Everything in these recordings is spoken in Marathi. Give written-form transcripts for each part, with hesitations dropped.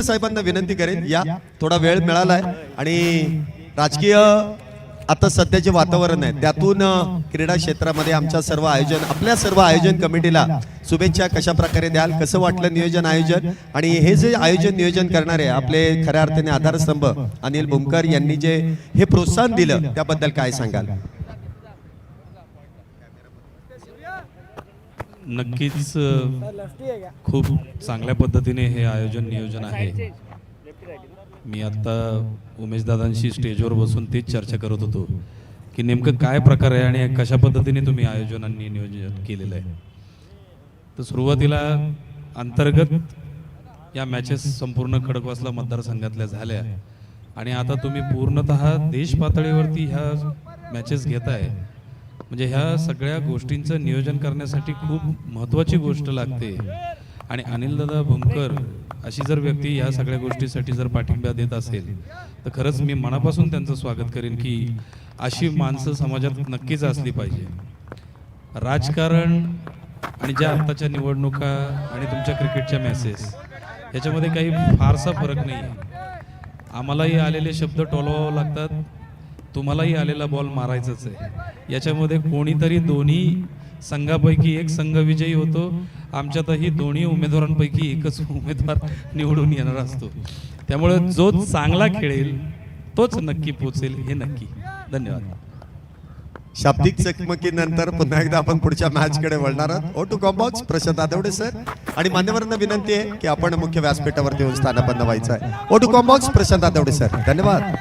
साहेबांना विनंती करेन, या थोडा वेळ मिळालाय आणि राजकीय आता सध्याचे वातावरण आहे त्यातून क्रीडा क्षेत्रामध्ये आमच्या सर्व आयोजन आपल्या सर्व आयोजन कमिटीला शुभेच्छा कशा प्रकारे द्याल, कसं वाटलं नियोजन आयोजन, आणि हे जे आयोजन नियोजन करणारे आपले खऱ्या अर्थाने आधारस्तंभ अनिल भूमकर यांनी जे हे प्रोत्साहन दिलं त्याबद्दल काय सांगाल? नक्कीच खूप चांगल्या पद्धतीने हे आयोजन नियोजन आहे. मी आता उमेश दादांशी स्टेजवर बसून तेच चर्चा करत होतो की नेमकं काय प्रकार आहे आणि कशा पद्धतीने तुम्ही आयोजनांनी नियोजन केलेलं आहे. तर सुरुवातीला अंतर्गत या मॅचेस संपूर्ण खडकवासला मतदारसंघातल्या झाल्या आणि आता तुम्ही पूर्णतः देश पातळीवरती ह्या मॅचेस घेताय. म्हणजे ह्या सगळ्या गोष्टींचं नियोजन करण्यासाठी खूप महत्त्वाची गोष्ट लागते आणि अनिलदादा भूमकर अशी जर व्यक्ती ह्या सगळ्या गोष्टीसाठी जर पाठिंबा देत असेल तर खरंच मी मनापासून त्यांचं स्वागत करेन की अशी माणसं समाजात नक्कीच असली पाहिजे. राजकारण आणि ज्या आत्ताच्या निवडणुका आणि तुमच्या क्रिकेटच्या मॅचेस याच्यामध्ये काही फारसा फरक नाही आहे. आम्हालाही आलेले शब्द टोलवावे लागतात, तुम्हालाही आलेला बॉल मारायचाच आहे. याच्यामध्ये कोणीतरी दोन्ही संघापैकी एक संघ विजयी होतो. आमच्यातही दोन्ही उमेदवारांपैकी एकच उमेदवार निवडून येणार असतो. त्यामुळे जो चांगला खेळेल तोच नक्की पोचेल हे नक्की. धन्यवाद. शाब्दिक चकमकीनंतर पुन्हा एकदा आपण पुढच्या मॅच कडे वळणार आहोत. Over to combox Prashant Adawade sir आणि मान्यवरांना विनंती आहे की आपण मुख्य व्यासपीठावरती येऊन स्थानबद्ध व्हायचं आहे. Over to combox Prashant Adawade sir, धन्यवाद.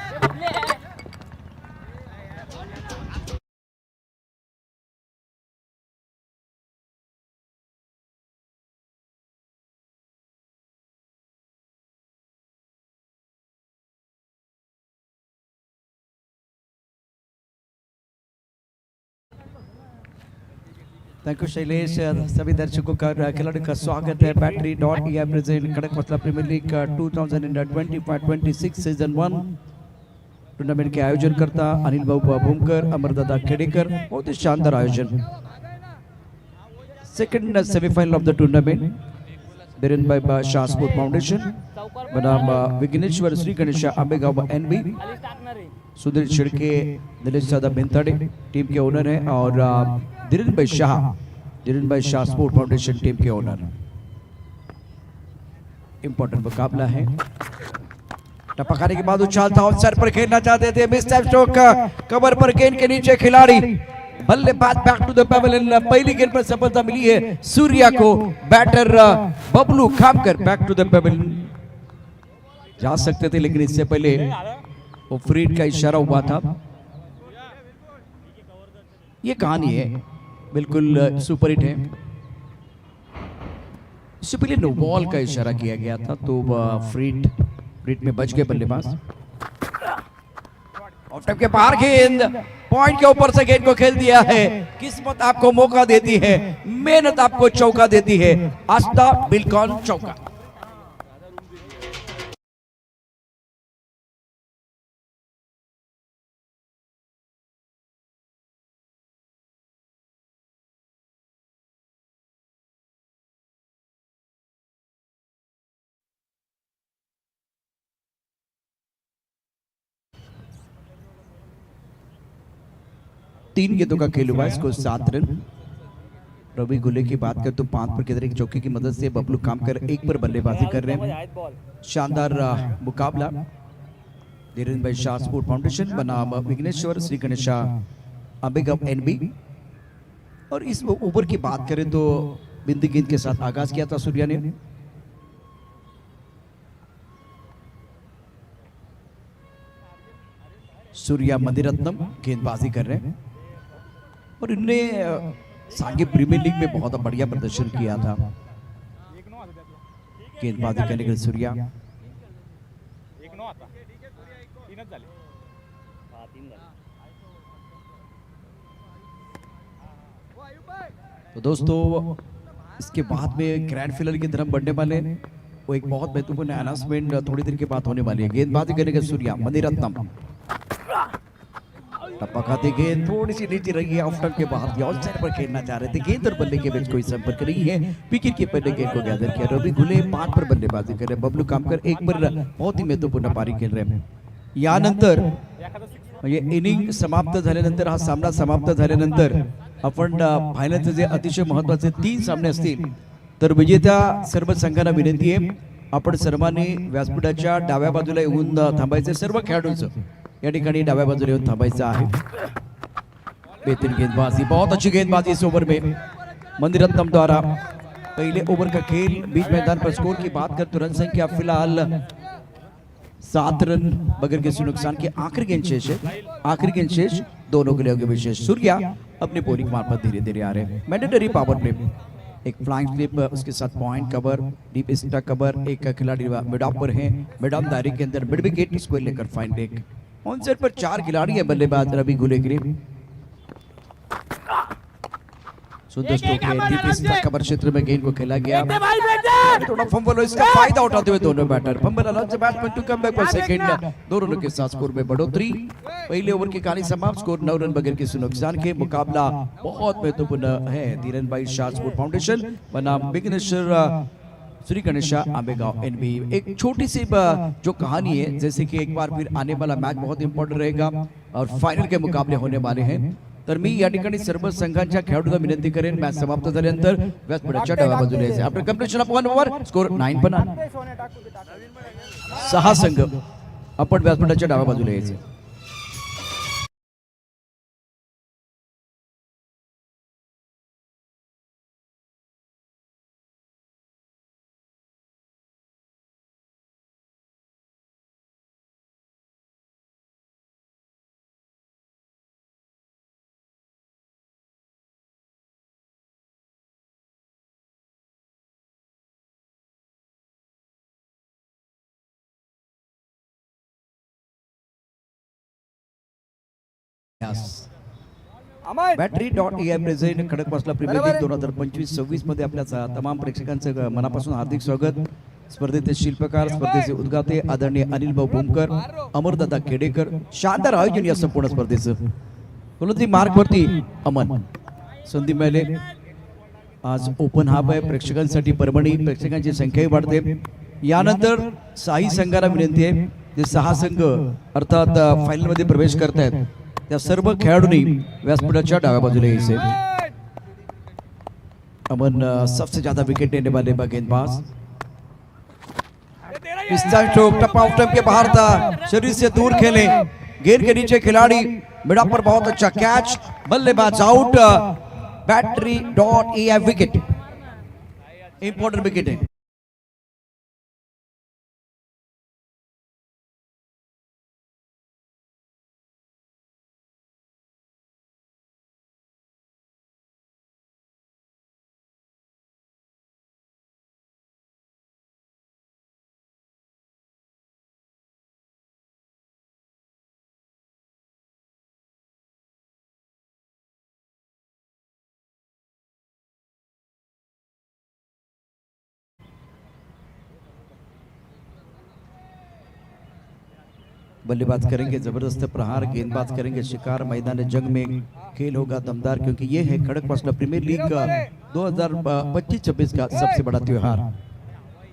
Thank you Shailesh. सभी दर्शकों का खिलाड़ी का स्वागत है. Battery dot E present Khadakwasla premier league 2025-26 season 1 tournament के आयोजन करता अनिल भाऊ भूमकर, अमरदादा खेडेकर. बहुत ही शानदार आयोजन. Second semifinal of the tournament Dhiren bhai Shah sport foundation बनाम विघ्नेश्वर श्री गणेश आंबेगाव एनबी. सुधीर शिड़के, दिनेश दादा बेंताड़े टीम के ओनर हैं और Dhiren bhai Shah sport foundation team के ओनर. इंपॉर्टेंट मुकाबला है. टपकाने के बाद उछालता और सर पर खेलना चाहते थे. मिस टाइम स्ट्रोक कवर पर गेंद के नीचे खिलाड़ी बल्लेबाज बैक टू द पेवेलियन. पहली गेंद पर सफलता मिली है सूर्या को. Batter Bablu Khamkar back to the pavilion जा सकते थे लेकिन इससे पहले वो फ्रीड का इशारा हुआ था. ये कहानी है बिल्कुल सुपरहिट है. इससे पहले नो बॉल का इशारा किया गया था तो फ्रीड में बच गए बल्लेबाज. ऑफ टाइम के बाहर गेंद पॉइंट के ऊपर से गेंद को खेल दिया है. किस्मत आपको मौका देती है, मेहनत आपको चौका देती है. आस्था बिल्कुल चौका. तीन गेंदों का खेल हुआ, इसको 7 रन. रवि गुले की बात करें तो 5 पर किधर एक चौके की मदद से बबलू कामकर 1 पर बल्लेबाजी कर रहे हैं. शानदार मुकाबला. धीरेन भाई शाह स्पोर्ट फाउंडेशन बनाम विघ्नेश्वर श्री गणेश आंबेगाव एनबी. और इस ओवर की बात करें तो बिंदी गेंद के साथ आगाज किया था सूर्या ने. सूर्या मणिरत्नम गेंदबाजी कर रहे हैं और इनने सांगे प्रीमियर लीग में बहुत बढ़िया प्रदर्शन किया था. गेंदबाजी करने के लिए सूर्या. तो दोस्तों इसके बाद में ग्रैंड फिनाले की तरफ बढ़ने वाले वो एक बहुत महत्वपूर्ण अनाउंसमेंट थोड़ी देर के बाद होने वाली है. गेंदबाजी करने के सूर्या मणिरत्नम टप्पा खाते गेंद थोड़ी सी नीचे रही है, ऑफ स्टंप के बाहर थी, ऑन साइड पर खेलना चाह रहे थे, गेंद और बल्ले के बीच कोई संपर्क नहीं है। विकेट कीपर ने गेंद को गैदर किया। रवि घुले 5 पर बल्लेबाजी कर रहे हैं, बबलू कामकर 1 पर बहुत ही महत्वपूर्ण पारी खेल रहे हैं। यानंतर म्हणजे इनिंग समाप्त झाल्यानंतर, हा सामना समाप्त झाल्यानंतर आपण फायनलचे जे अतिशय महत्त्वाचे 3 सामने असतील, तर विजेत्या सर्व संघांना विनंती आहे आपण सर्वांनी व्यासपीठाच्या डाव्या बाजूला येऊन थांबायचे। सर्व खेळाडूंचं या ठिकाणी डाव्या बाजूला येऊन थांबायचं आहे। बेहतरीन गेंदबाजी, बहुत अच्छी गेंदबाजी इस ओवर में मंदिरत्नम द्वारा। पहले ओवर का खेल बीच मैदान पर स्कोर की बात करते रन संख्या फिलहाल 7 रन बगैर किसी नुकसान के। आखिरी गेंद शेष है, आखिरी गेंद शेष, दोनों के लिए विशेष। सूर्या अपनी बॉलिंग मार्फत धीरे धीरे आ रहे हैं। मैंडेटरी पावर प्ले, एक फ्लाइंग स्लिप, उसके साथ पॉइंट कवर, डीप स्टक कवर, एक खिलाड़ी मिड ऑफ पर है, मिड ऑफ दायरे के अंदर मिड विकेट, इसको लेकर फाइन ब्रेक। ऑन साइड पर 4 खिलाड़ी है बल्लेबाज रवि घुले के लिए। सुंदर स्ट्रोक है, डीप स्टक कवर क्षेत्र में गेंद को खेला गया, थोड़ा फंबल, इसका फायदा उठाते हुए दोनों बैटर। फंबल अलग से बैट्समैन टू कम बैक पर सेकंड, 2 रनों के साथ स्कोर में बढ़ोतरी। पहले ओवर की कहानी समाप्त, स्कोर 9 रन बगैर किसी नुकसान के। मुकाबला बहुत महत्वपूर्ण है। धीरन भाई शाह स्पोर्ट फाउंडेशन बनाम विघ्नेश्वर श्री गणेशा आंबेगांव एनबी। एक छोटी सी जो कहानी है, जैसे कि एक बार फिर आने वाला मैच बहुत इंपॉर्टंट रहेगा और फाइनल के मुकाबले होने वाले हैं, तर मी या ठिकाणी सर्व संघांच्या खेळाडूंना विनंती करेन, मॅच समाप्त झाल्यानंतर व्यासपीठाच्या डाव्या बाजूला यायचे। After completion of 1 over score 9 पण 6 संघ आपण व्यासपीठाच्या डाव्या बाजूला यायचे। Battery.ai present Khadakwasla premier league 2025-26 मध्ये आपल्या तमाम प्रेक्षकांचं मनापासून हार्दिक स्वागत। स्पर्धेचे शिल्पकार, स्पर्धेचे उद्घाते आदरणीय अनिल भाऊ भूमकर, अमरदादा खेडेकर। शानदार आयोजन या संपूर्ण स्पर्धेचं। कोणतरी मार्क वरती अमन संदीप मेले आज ओपन हाफ आहे प्रेक्षकांसाठी परभणी, प्रेक्षकांची संख्याही वाढते। यानंतर 6 संघांना विनंती आहे, जे 6 संघ अर्थात फायनल मध्ये प्रवेश करतायत त्या सर्व खेळाडूंनी व्यासपीठाच्या डाव्या बाजूला यायचे। अमन सबसे ज्यादा विकेट लेने वाले गेंदबाज। पिस्टन स्ट्रोक, टप्पा ऑफ स्टंप के बाहर था, शरीर से दूर खेले, गेंद के नीचे खिलाड़ी, मिड ऑफ पर बहुत अच्छा कैच, बल्लेबाज out. Battery.ai wicket, important wicket है। बल्लेबाज करेंगे जबरदस्त प्रहार, गेंदबाज करेंगे शिकार। मैदान जंग में खेल होगा दमदार, क्योंकि ये है खड़कवासला प्रीमियर लीग का 2025-26 का सबसे बड़ा त्योहार।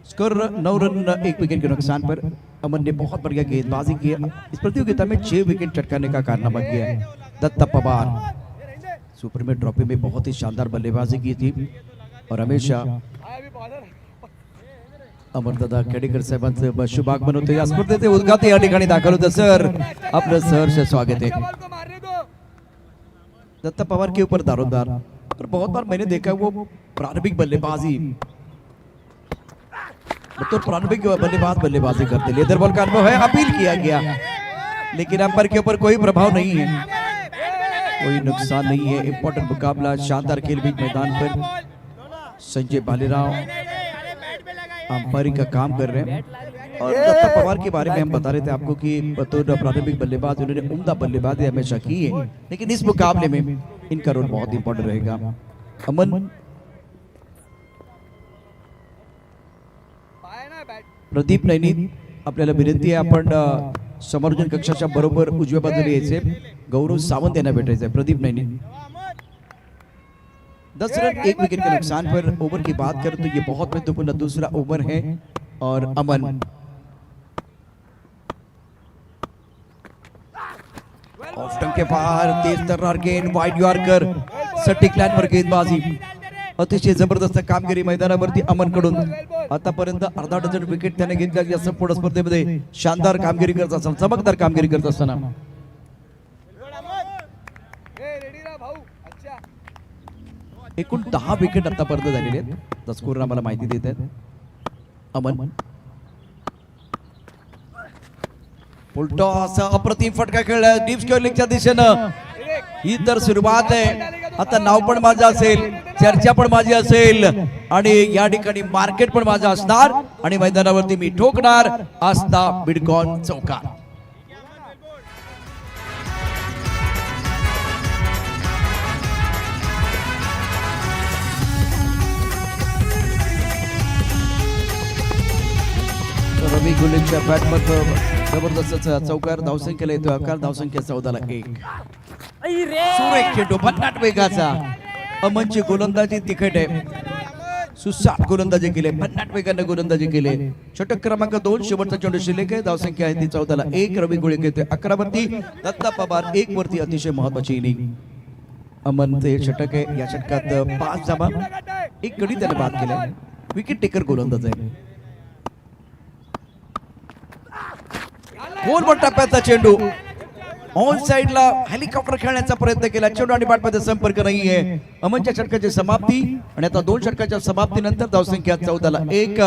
स्कोर 9 रन 1 विकेट के नुकसान पर। अमन ने बहुत बढ़िया गेंदबाजी की। इस प्रतियोगिता में 6 विकेट चटकाने का कारनामा किया है। दत्ता पवार सुपर में ट्रॉफी में बहुत ही शानदार बल्लेबाजी की थी और हमेशा अमरदादा खेडेकर साहेबांचं शुभ आगमन होतं। या स्पर्धेचे उद्घाटन या ठिकाणी दाखल होतं। सर आपलं सहर्ष स्वागत है। दत्ता पवार के ऊपर दारोदार, और बहुत बार मैंने देखा वो प्रारंभिक बल्लेबाजी तो प्रारंभिक बल्लेबाजी करते। लेदर बॉल का अनुभव है, अपील किया गया, लेकिन अंपायर के ऊपर कोई प्रभाव नहीं है, कोई नुकसान नहीं है। इंपॉर्टेंट मुकाबला, शानदार खेल बीच मैदान पर। संजय भालेराव अंपायरिंग का काम कर रहे हैं। और दत्ता पवार के बारे में हम बता रहे थे आपको कि बतौर प्रारंभिक बल्लेबाज उन्होंने उम्दा बल्लेबाजी हमेशा की है, लेकिन इस मुकाबले में इनका रोल बहुत इंपॉर्टेंट रहेगा। अमन, प्रदीप नैनी आपल्याला विनंती आहे, आपण समालोचन कक्षाच्या बरोबर उजव्या बाजूला यायचे गौरव सावंत यांना भेटायचे प्रदीप नैनी 10 रन 1 विकेट के नुकसान पर ओवर की बात करें तो ये बहुत महत्वपूर्ण दूसरा ओवर है और अमन ऑफ स्टंप के बाहर तेज तर्रार गेंद वाइड यॉर्कर सटीक लाइन पर गेंदबाजी अतिशय जबरदस्त कामगिरी मैदानावरती अमन कडून आतापर्यंत अर्धा डझन विकेट त्याने घेतल्या या संपूर्ण स्पर्धेमध्ये शानदार कामगिरी करत असताना चमकदार कामगिरी करत असताना एकूण 10 विकेट आतापर्यंत झालेले आहेत स्कोर आम्हाला माहिती देत आहेत अमन उलटा अप्रतिम फटका खेळला डीप स्क्वेअरच्या दिशेनं ही तर सुरुवात आहे आता नाव पण माझं असेल चर्चा पण माझी असेल आणि या ठिकाणी मार्केट पण माझं असणार आणि मैदानावरती मी ठोकणार आस्था बिडकॉन चौकार रवी गुलेच्या बॅटमध्ये जबरदस्त चौकार धावसंख्येला येतो आकार धावसंख्या 14ला 1 सुरेख चेंडू भन्नाट वेगाचा अमनची गोलंदाजी तिखट आहे सुसाट गोलंदाजी केले भन्नाट वेगाने गोलंदाजी केले षटक क्रमांक 2 शेवटचा चेंडू शिल्लक आहे धावसंख्या आहे ती 14ला 1 रवी गुळे घेतोय 11 वरती दत्ता पवार 1 वरती अतिशय महत्वाची इनिंग अमन ते षटक आहे या षटकात 5 धावा 1 गडी त्याने बाद केलाय विकेट टेकर गोलंदाज आहे गोलबट टप्प्याचा चेंडू ऑन साइडला हेलिकॉप्टर खेळण्याचा प्रयत्न केला चेंडू आणि बॅटमध्ये संपर्क नाहीये अमनच्या षटकाची समाप्ती आणि आता 2 षटकाच्या समाप्तीनंतर धावसंख्या 14ला 1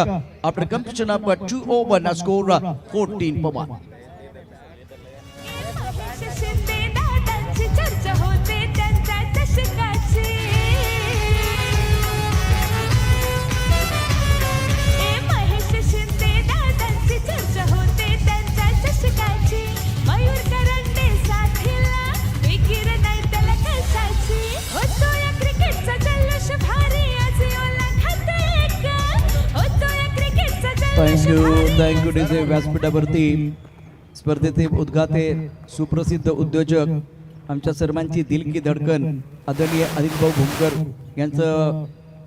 after completion of 2 over score 14 Pawar thank you DJ व्यासपीठावरती स्पर्धेचे उद्घाते सुप्रसिद्ध उद्योजक आमच्या सर्वांची दिल की धडकन आदरणीय अनिलभाऊ भूमकर यांचं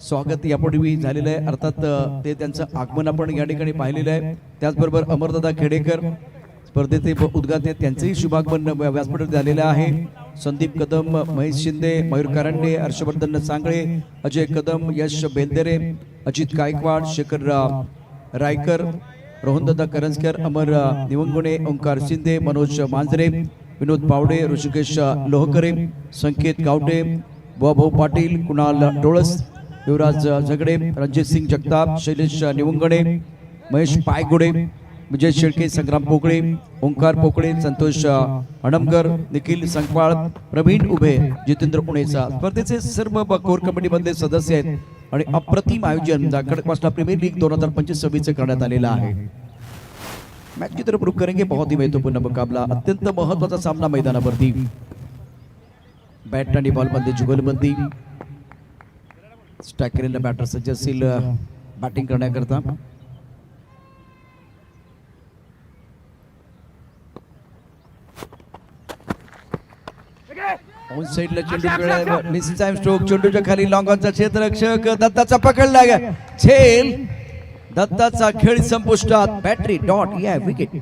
स्वागत यापूर्वी झालेलं आहे अर्थात ते त्यांचं आगमन आपण या ठिकाणी पाहिलेलं आहे त्याचबरोबर अमरदादा खेडेकर स्पर्धेचे उद्घाटन त्यांचेही शुभागमन व्यासपीठावर झालेलं आहे संदीप कदम महेश शिंदे मयूर कारंडे हर्षवर्धन सांगळे अजय कदम यश बेलदेरे अजित गायकवाड शेखर रायकर रोहनदादा करंजकर अमर निवंगुणे ओंकार शिंदे मनोज मांजरे विनोद पावडे ऋषिकेश लोहकरे संकेत गावटे बुवाभाऊ पाटील कुणाल डोळस युवराज झगडे रणजित सिंग जगताप शैलेश निवंगणे महेश पायगुडे विजय शेळके संग्राम पोकळे ओंकार पोकळे संतोष अणमकर निखिल संकपाळ प्रवीण उभे जितेंद्र पुणेचा स्पर्धेचे सर्व कोर कमिटीमधले सदस्य आहेत आणि अप्रतिम आयोजन खडकवासला प्रीमियर लीग 2025-26 करण्यात आलेला आहे मैच की तरफ रुख करेंगे बहुत ही महत्वपूर्ण मुकाबला अत्यंत महत्वाचा सामना मैदानावरती बॅट आणि बॉल मध्ये जुगलबंदी स्ट्राइक केलेला बॅटर सज्ज असतील बॅटिंग करण्याकरता ऑन साइडला चेंडू मिसिंग टाइम स्ट्रोक चेंडूच्या खाली लॉंग ऑनचा क्षेत्ररक्षक दत्ताचा पकडला गया झेल दत्ताचा खेळ संपुष्टात बॅटरी डॉट या विकेट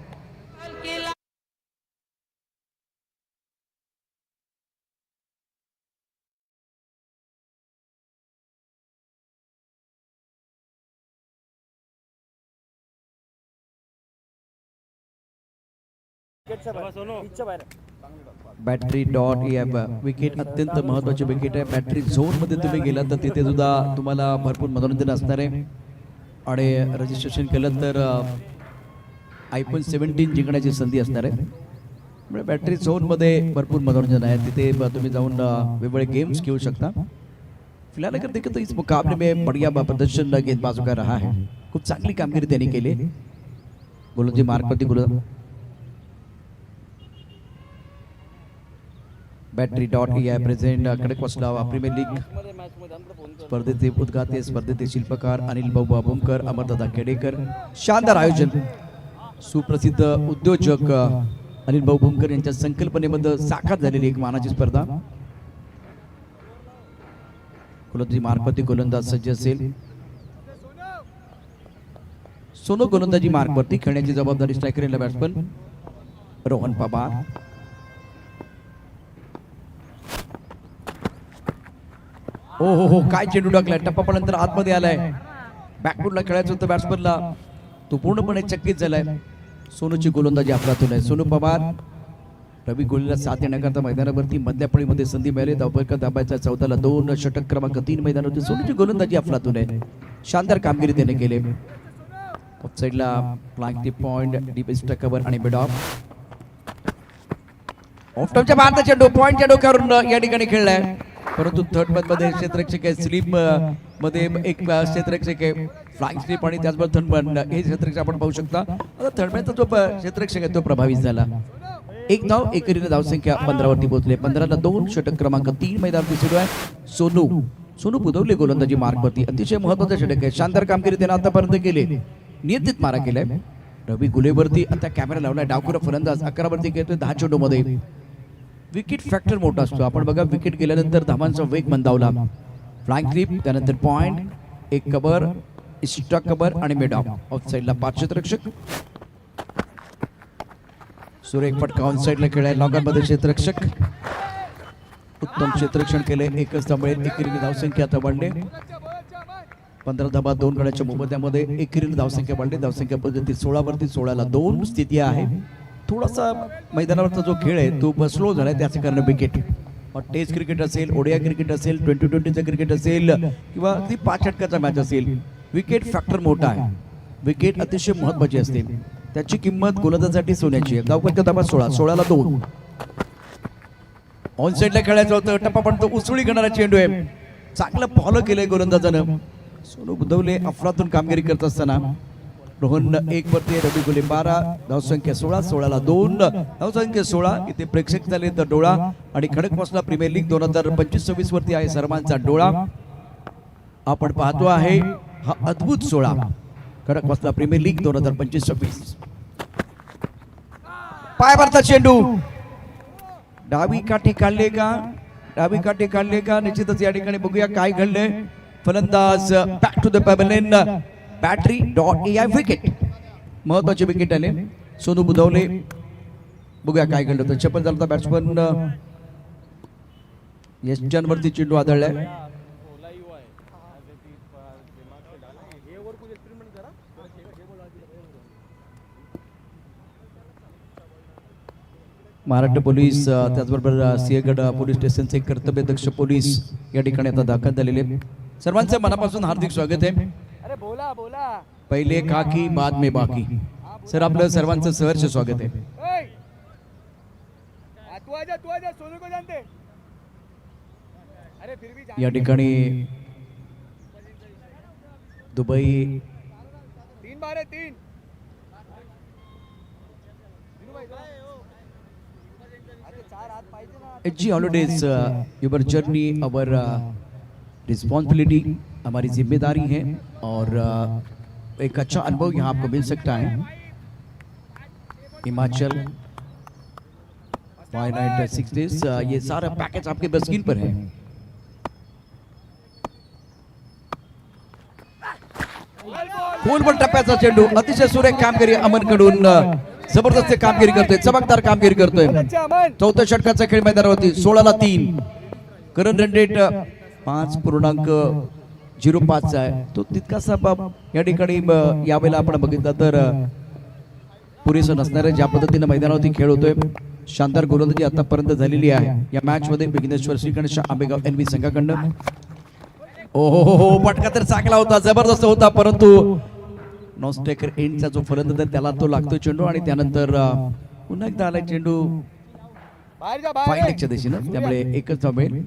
बॅटरी डॉट या विकेट अत्यंत महत्वाची विकेट आहे बॅटरी झोन मध्ये तुम्ही गेलात तर तिथे सुद्धा तुम्हाला भरपूर मनोरंजन असणार आहे आणि रजिस्ट्रेशन केलं तर iPhone 17 जिंकण्याची संधी असणार आहे म्हणजे बॅटरी झोन मध्ये भरपूर मनोरंजन आहे तिथे तुम्ही जाऊन वेगवेगळे गेम्स खेळू शकता फिलहाल अगर देखें तो इस मुकाबले में बढ़िया प्रदर्शन गेंदबाजों का रहा है खूप चांगली कामगिरी त्यांनी केली गोलंदाजी मार्कवरती गोलंदाज बॅटरी डॉट या प्रेझेंट खडकवासला प्रीमियर लीग स्पर्धेचे उद्घाटे स्पर्धेचे शिल्पकार अनिल भाऊ भूमकर अमरदादा खेडेकर शानदार आयोजन सुप्रसिद्ध उद्योजक अनिल भाऊ भूमकर यांच्या संकल्पनेमध्ये साकार झालेली एक मानाची स्पर्धा. गोलंदाजी मार्कवरती गोलंदाज सज्ज असेल. सोनो गोलंदाजी मार्कवरती खेळण्याची जबाबदारी स्ट्रायकर बॅट्समन रोहन पवार. हो काय चेंडू टाकलाय. टप्पा पण नंतर आतमध्ये आलाय. बॅकफुटला खेळायचं होतं बॅट्समनला, तो पूर्णपणे चकित झालाय. सोनूची गोलंदाजी अफलातून आहे. सोनू पवार रवी गोलीला साथ देण्याकरता मैदानावरती मधल्या फळीमध्ये संधी मिळाली. धावफलक दाबायचा 14ला 2. षटक क्रमांक 3 मैदानावरती सोनूची गोलंदाजी अफलातून आहे. शानदार कामगिरी त्याने केली. ऑफसाईडला फ्लॅग टी पॉइंट डीप कव्हर आणि मिड ऑफ. ऑफटॉपच्या भारताचा चेंडू पॉइंटच्या डोक्यावरून या ठिकाणी खेळलाय, परंतु थर्ड मध्ये क्षेत्ररक्षक आहे. स्लिप मध्ये एक क्षेत्ररक्षक आहे. फ्लाइंग स्लिप आणि त्याचबरोबर थर्ड हे क्षेत्ररक्षक आपण पाहू शकता. आता थर्ड मॅचचा जो क्षेत्ररक्षक आहे तो प्रभावित झाला. एक धाव एकेरीने धावसंख्या 15 वरती पोहोचले. 15ला 2. षटक क्रमांक 3 मैदानावरती सुरू आहे. सोनू बुधवले गोलंदाजी मार्कवरती. अतिशय महत्वाचं षटक आहे. शानदार कामगिरी त्याने आतापर्यंत केली. नियंत्रित मारा केलाय. रवी गुलेवरती आता कॅमेरा लावलाय. डावखुरा फलंदाज 11 वरती खेळतोय 10 चेंडूमध्ये. विकेट फॅक्टर मोठा असतो. आपण बघा विकेट गेल्यानंतर धावांचा वेग मंदावला. फ्लाइंग स्लिप त्यानंतर पॉइंट, एक कव्हर, एक्स्ट्रा कव्हर आणि मिड ऑफ. ऑफसाईडला 5 क्षेत्ररक्षक. सुरेख फटका ऑन साईडला खेळाय. लॉगरमध्ये क्षेत्ररक्षक उत्तम क्षेत्ररक्षण केले. एकच धावमुळे एकेरीने धावसंख्या आता वाढली. 15 धावा 2 गड्याच्या मोबदल्यामध्ये एकेरीने धावसंख्या वाढली. धावसंख्या पद्धती 16 वरती 16ला 2 स्थिती आहे. थोडासा मैदानावरचा जो खेळ आहे तो स्लो झालाय, त्याचे कारण विकेट. टेस्ट क्रिकेट असेल, ओडीआय क्रिकेट असेल, 2020चं क्रिकेट असेल किंवा अगदी 5 षटकाचा मॅच असेल, विकेट फॅक्टर मोठा आहे. विकेट अतिशय महत्वाची असते. त्याची किंमत गोलंदाजासाठी सोन्याची आहे. धावफलक दाबा 16ला 2. ऑन साईडला खेळायचं होतं. टप्पा पण तो उसळी घेणारा चेंडू आहे. चांगलं फॉलो केलंय गोलंदाजानं. सोनू बुधवले अफलातून कामगिरी करत असताना रोहन 1 वरती, रवी गुले 12. धावसंख्या 16. 16ला 2. धावसंख्या 16. इथे प्रेक्षक झाले तर डोळा आणि खडकवासला प्रीमियर लीग 2025-26 वरती आहे सर्वांचा डोळा. आपण पाहतो आहे हा अद्भुत 16 खडकवासला प्रीमियर लीग 2025-26. पायावरचा चेंडू डावी काठी काढले का? डावी काठी काढले का? निश्चितच या ठिकाणी बघूया काय घडलंय. फलंदाज back to the pavilion. battery.ai wicket. महत्वाचे विकेट आले. सोनू बुधवले. बघूया काय घडलं तर. चपल झाला बॅट्समन यशवरती चेंडू आदळलाय. महाराष्ट्र पोलीस त्याचबरोबर सिंहगड पोलीस स्टेशनचे कर्तव्यदक्ष पोलीस या ठिकाणी आता दाखल झालेले. सर्वांचे मनापासून हार्दिक स्वागत आहे. पहिले काकी बाद में बाकी. सर आपलं सर्वांचं सहर्ष स्वागत आहे. या ठिकाणी Dubai HG holidays your journey our responsibility, हमारी जिम्मेदारी है और एक अच्छा अनुभव यहाँ आपको मिल सकता है. हिमाचल 5 नाइट 6 डेज ये सारा पैकेज आपके बस स्क्रीन पर है. फुलबॉल टप्प्याचा चेंडू. अतिशय सुरेख कामगिरी अमनकडून. जबरदस्त कामगिरी करतोय, चमकदार कामगिरी करतोय. 4थ्या षटकाचा खेळ मैदानावरती 16ला 3. करंट रन रेट 5.05 आहे. तो तितकासा या ठिकाणी यावेळेला आपण बघितलं तर पुरेसं नसणार आहे. ज्या पद्धतीने मैदानावरती खेळ होतोय, शानदार गोलंदाजी आतापर्यंत झालेली आहे या मॅच मध्ये. विघ्नेश्वर श्रीगणेश आंबेगाव NV संघाकडनं. हो पटका तर चांगला होता, जबरदस्त होता, परंतु नॉस्टेकर एंडचा जो फलंदाज त्याला तो लागतोय चेंडू आणि त्यानंतर पुन्हा एकदा आलाय चेंडू फायनलच्या दिशेनं. त्यामुळे एकच धाव मिळेल.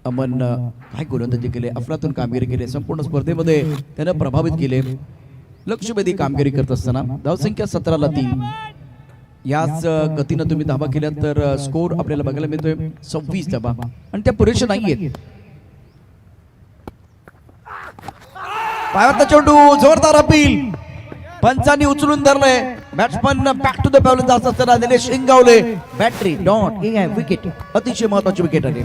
अमन काय गोलंदाजी केले, अफलातून कामगिरी केली. संपूर्ण स्पर्धेमध्ये त्यानं प्रभावित केले. लक्षवेधी कामगिरी करत असताना धावसंख्या 17ला 3. याच गतीनं तुम्ही धावा केल्या तर स्कोर आपल्याला बघायला मिळतोय 26 धावा आणि त्या पुरेशा नाहीयेत. पायावरचा चेंडू जोरदार अपील. पंचांनी उचलून धरलंय. Batsman back to the pavilion जात असताना Nilesh Ingawale battery dot A wicket. अतिशय महत्वाची विकेट आली.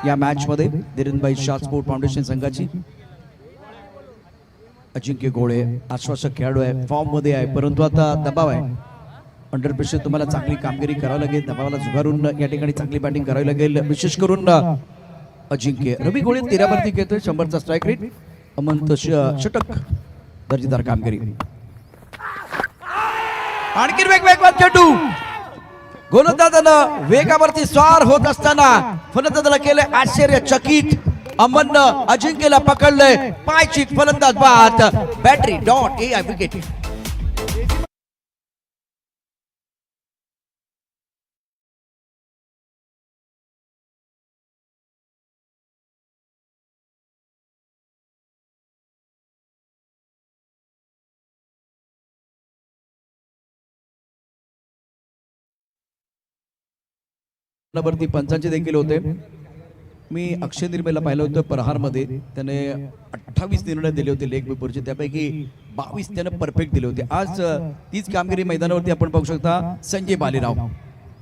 या मॅच मध्ये धीरनभाई शाह स्पोर्ट फाउंडेशन संघाची अजिंक्य गोळे आश्वासक खेळाडू आहे, फॉर्म मध्ये आहे, परंतु आता दबाव आहे. अंडर प्रेशर तुम्हाला चांगली कामगिरी करावी लागेल, दबावाला झुगारून या ठिकाणी चांगली बॅटिंग करावी लागेल. विशेष करून अजिंक्य रवी गोळे 13 वरती घेतोय, 100चा स्ट्राईक रेट. अमंत षटक दर्जेदार कामगिरी. आणखी वेगवेगळा चेंडू गोलंदाजानं वेगावरती स्वार होत असताना फलंदाजाला केले आश्चर्यचकित. अमननं अजिंक्यला पकडलंय, पायचीत फलंदाज बाद. Battery dot A wicket. वरती पंचांचे देखील होते. मी अक्षय निर्मेला पाहिलं होतं प्रहारमध्ये, त्याने 28 निर्णय दिले होते लेग पेपरचे, त्यापैकी 22 त्याने परफेक्ट दिले होते. आज तीच कामगिरी मैदानावरती आपण पाहू शकता. संजय बालेराव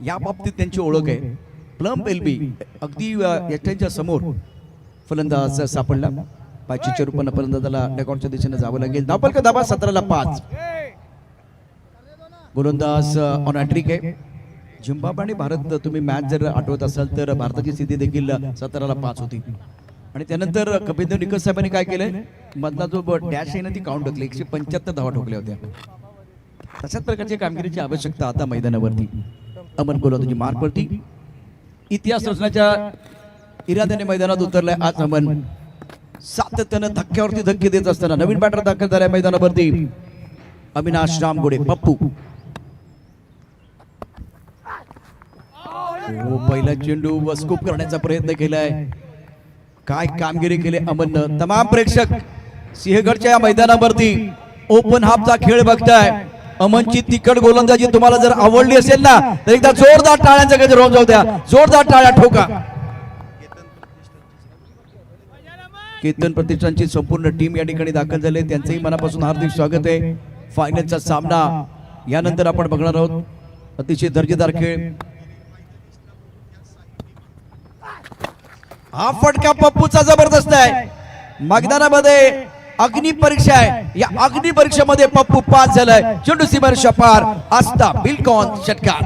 या बाबतीत त्यांची ओळख आहे. प्लम एलबी अगदी यष्ट्यांच्या समोर फलंदाज सापडला. पाचीच्या रूपानं फलंदाजाला डॅकॉटच्या दिशेने जावं लागेल. धावफलक धावा 17-5. गोलंदाज ऑन हॅट्रिक आहे. झिम्बाब्वे आणि भारत, तुम्ही मॅच जर आठवत असाल तर भारताची स्थिती देखील 17-5 होती. आणि त्यानंतर कपिलदेव निकष साहेबांनी काय केलंय, मधला जो डॅश आहे ना ती काउंट टाकली. 175 धावा ठोकल्या होत्या. तशाच प्रकारची कामगिरीची आवश्यकता आता मैदानावरती. अमन गोलंदाजी मार्कवरती इतिहास रचण्याच्या इराद्याने मैदानात उतरलाय आज अमन. सातत्यानं धक्क्यावरती धक्के देत असताना नवीन बॅटर दाखल झालाय मैदानावरती. अविनाश रामगोडे पप्पू. पहिला चेंडू स्कूप करण्याचा प्रयत्न केलाय. काय कामगिरी केली अमननं. तमाम प्रेक्षक सिंहगडच्या या मैदानावरती ओपन हाफचा खेळ बघताय. अमनची तिखट गोलंदाजी तुम्हाला जर आवडली असेल ना तर एकदा जोरदार टाळ्यांचा गजर होऊन जाऊ द्या. जोरदार टाळ्या ठोका. केतन प्रतिष्ठानची संपूर्ण टीम या ठिकाणी दाखल झाले, त्यांचंही मनापासून हार्दिक स्वागत आहे. फायनलचा सामना यानंतर आपण बघणार आहोत. अतिशय दर्जेदार खेळ. हा फटका पप्पूचा जबरदस्त आहे. मैदानामध्ये अग्नि परीक्षा आहे. या अग्नि परीक्षेमध्ये पप्पू पास झालाय. चेंडू सीमारेषा पार. आस्था बिलकॉन षटकार.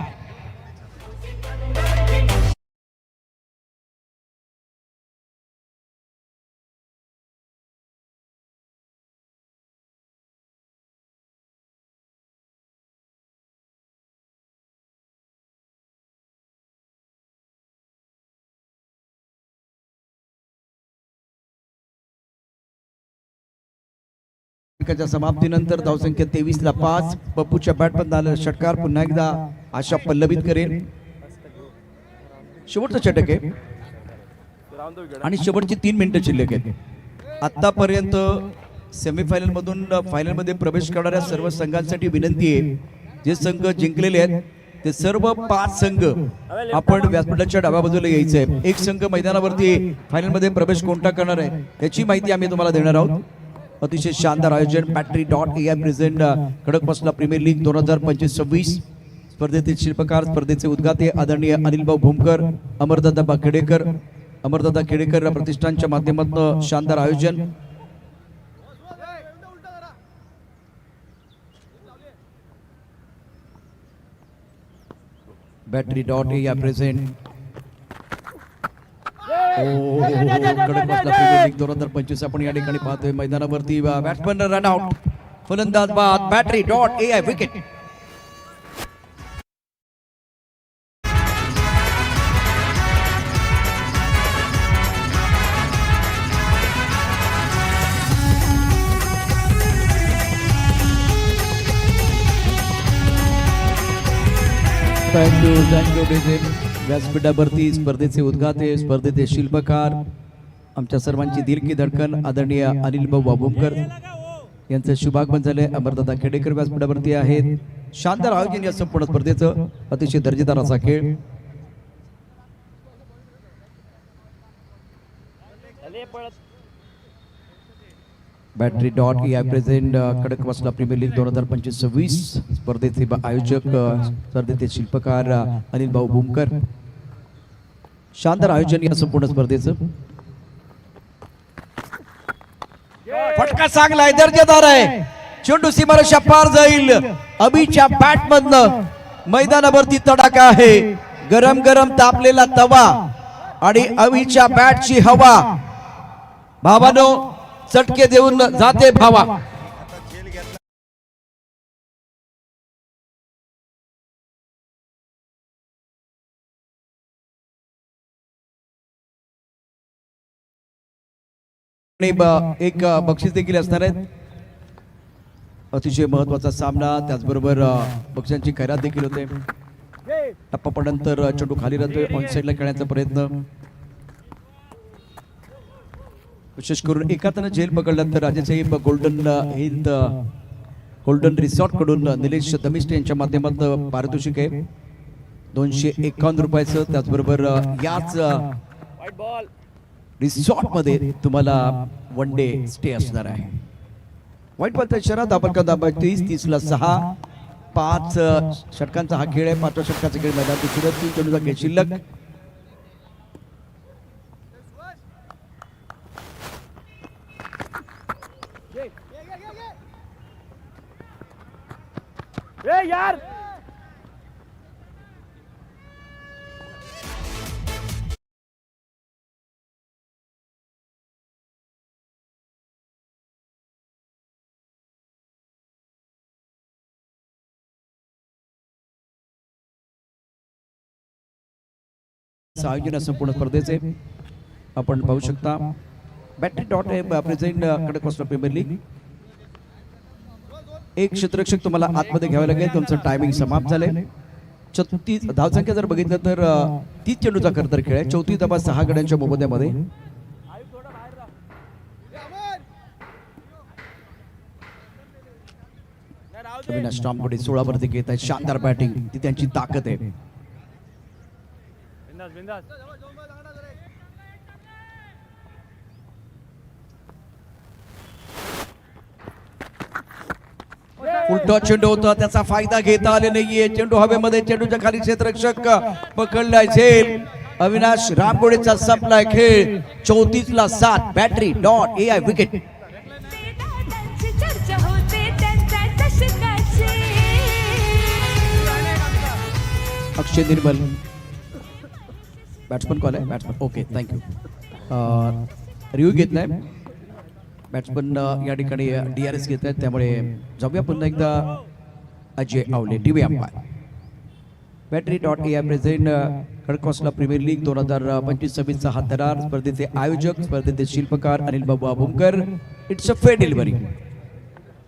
समाप्तीनंतर धावसंख्या 23-5. पप्पूच्या बॅटमध्ये आलेला षटकार पुन्हा एकदा आशा पल्लवित करेल. शेवटचं षटक आहे आणि शेवटची 3 मिनिटं शिल्लक आहेत. आतापर्यंत सेमीफायनल मधून फायनल मध्ये प्रवेश करणाऱ्या सर्व संघांसाठी विनंती आहे, जे संघ जिंकलेले आहेत ते सर्व 5 संघ आपण व्यासपीठाच्या डाव्या बाजूला यायचे आहे. एक संघ मैदानावरती फायनल मध्ये प्रवेश कोणता करणार आहे याची माहिती आम्ही तुम्हाला देणार आहोत. अतिशय शानदार आयोजन. Battery dot A present Khadakwasla premier league 2025-26 स्पर्धेतील शिल्पकार, स्पर्धेचे उद्घाते आदरणीय अनिलभाऊ भूमकर, अमरदादा खेडेकर. अमरदादा खेडेकर प्रतिष्ठानच्या माध्यमातून शानदार आयोजन. बॅटरी डॉट ए प्रेझेंट 2025 आपण या ठिकाणी पाहतोय. मैदानावरती बॅट्समन रन आउट, फलंदाज बाद. Battery dot A wicket. Thank you व्यासपीठावरती स्पर्धेचे उद्घाते, स्पर्धेचे शिल्पकार, आमच्या सर्वांची दिल की धडकन आदरणीय अनिल भाऊ वाबुमकर यांचं शुभागमन झाले. अमरदादा खेडेकर व्यासपीठावरती आहेत. शानदार आयोजन या संपूर्ण स्पर्धेचं, अतिशय दर्जेदार असा खेळ. Battery dot AI present Khadakwasla premier league 2025-26 स्पर्धेचे आयोजक, स्पर्धेचे शिल्पकार अनिल भाऊ भूमकर. शानदार आयोजन या संपूर्ण स्पर्धेचं. फटका चांगलाय, दर्जेदार आहे. चेंडू सीमारेषा पार जाईल. अभिच्या बॅट मधनं मैदानावरती तडाखा आहे. गरम गरम तापलेला तवा आणि अभिच्या बॅटची हवा. भावानो चटके देऊन जाते भावा. एक बक्षीस देखील असणार आहे. अतिशय महत्वाचा सामना, त्याचबरोबर बक्षिसांची खैरात देखील होते. टप्पा पडल्यानंतर चेंडू खाली राहतोय. ऑन साइडला खेळण्याचा प्रयत्न, विशेष करून एकातनं झेल पकडल्यानंतर राजेसाहेब गोल्डन रिसॉर्ट कडून निलेश दमिष्ट यांच्या माध्यमातून पारितोषिक आहे 251 रुपयाचं. त्याचबरोबर याच रिसॉर्ट मध्ये तुम्हाला वन डे स्टे असणार आहे. वाईट बॉलचा इशारा. दाबडका दाबा 30-30ला 6. 5 षटकांचा हा खेळ आहे. 5व्या षटकाचा खेळ मैदानात सुरू. 3 चेंडूचा खेळ शिल्लक. यार आयोजन संपूर्ण स्पर्धेचे आपण पाहू शकता. Battery dot present Khadakwasla premier league. एक क्षेत्ररक्षक तुम्हाला आतमध्ये घ्यावं लागेल. तुमचं टायमिंग समाप्त झालंय. 36 धावसंख्या जर बघितलं तर 30 चेंडूचा खरतर खेळ आहे. 34 धावा 6 गड्यांच्या मोबदल्यामध्ये. अविनाश टॉमकडे 16 वरती घेत आहे. शानदार बॅटिंग, ती त्यांची ताकद आहे. उलटा चेंडू होता, त्याचा फायदा घेता आले नाहीये. चेंडू हवेमध्ये, चेंडूच्या खाली क्षेत्ररक्षक पकडलाय झेल. अविनाश रामगोडेचा संपलाय खेळ. 34ला 7. Battery dot AI wicket. Akshay Nirmal batsman call आहे. Batsman okay, thank you. रिव्ह्यू घेतलाय. बॅट्समन या ठिकाणी DRS घेत आहेत. त्यामुळे जाऊया पुन्हा एकदा Ajay Awale TV umpire. Battery dot AI present Khadakwasla premier league 2025-26 हा दरार. स्पर्धेचे आयोजक, स्पर्धेचे शिल्पकार Anil Babu Bhumkar. It's a fair delivery.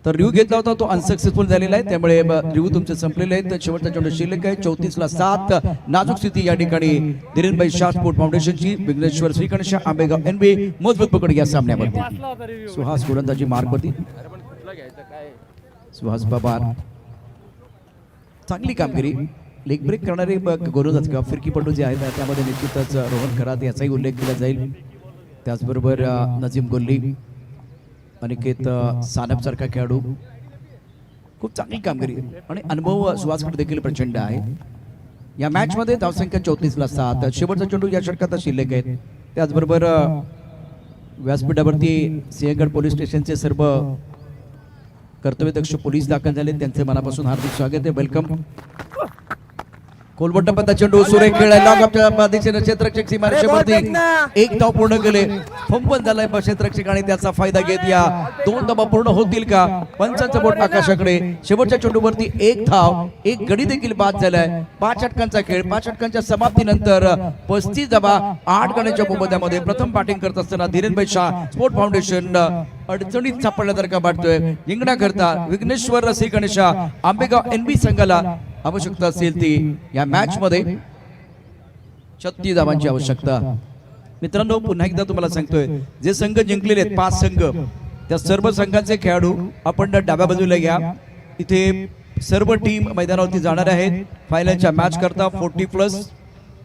तर रिव्ह्यू घेतला होता, तो अनसक्सेसफुल झालेला आहे. त्यामुळे रिव्ह्यू तुमचे संपलेले आहेत. शेवटचा चेंडू शिल्लक आहे. 34ला 7. नाजूक स्थिती या ठिकाणी धीरेनभाई शाह स्पोर्ट फाउंडेशनची. विघ्नेश्वर श्रीगणेश आंबेगाव NB मजबूत पकड या सामन्यामध्ये. सुहास गोलंदाजी मार्कवरती. सुहास पवार चांगली कामगिरी. लेग ब्रेक करणारे गोलंदाज किंवा फिरकीपटू जे आहेत त्यामध्ये निश्चितच रोहन खरात याचाही उल्लेख केला जाईल. त्याचबरोबर नजीम गोल्ली, अनिकेत सानप सारखा खेळाडू. खूप चांगली कामगिरी आणि अनुभव सुहासकडे देखील प्रचंड आहे. या मॅच मध्ये धावसंख्या 34ला 7. शेवटचा चेंडू या षटकात शिल्लक आहेत. त्याचबरोबर व्यासपीठावरती सिंहगड पोलीस स्टेशनचे सर्व कर्तव्यदक्ष पोलीस दाखल झाले. त्यांचे मनापासून हार्दिक स्वागत आहे. वेलकम. कोलबट्टा पत्ता चेंडू सुरेख खेळाय. लॉकअपच्या दिशेने क्षेत्ररक्षक सीमारेषेवरती 1 धाव पूर्ण केले. फंबल झालाय क्षेत्ररक्षक आणि त्याचा फायदा घेत या 2 धावा पूर्ण होतील का? पंचांचं बोट आकाशाकडे. शेवटच्या चेंडूवरती 1 धाव, 1 गडी देखील बाद झालाय. 5 षटकांचा खेळ. 5 षटकांच्या समाप्तीनंतर 35 धावा 8 गड्यांच्या मोबदल्यामध्ये प्रथम बॅटिंग करत असताना धीरेनभाई शाह स्पोर्ट फाउंडेशन अडचणीत सापडल्यासारखा वाटतोय. जिंकण्याकरता विघ्नेश्वर श्रीगणेश आंबेगाव NB संघाला आवश्यकता असेल ती या मॅच मध्ये 36 धावांची आवश्यकता. मित्रांनो पुन्हा एकदा तुम्हाला सांगतोय, जे संघ जिंकलेले आहेत 5 संघ, त्या सर्व संघांचे खेळाडू आपण डाव्या बाजूला घ्या. इथे सर्व टीम मैदानावरती जाणार आहेत फायनलच्या मॅच करता 40+.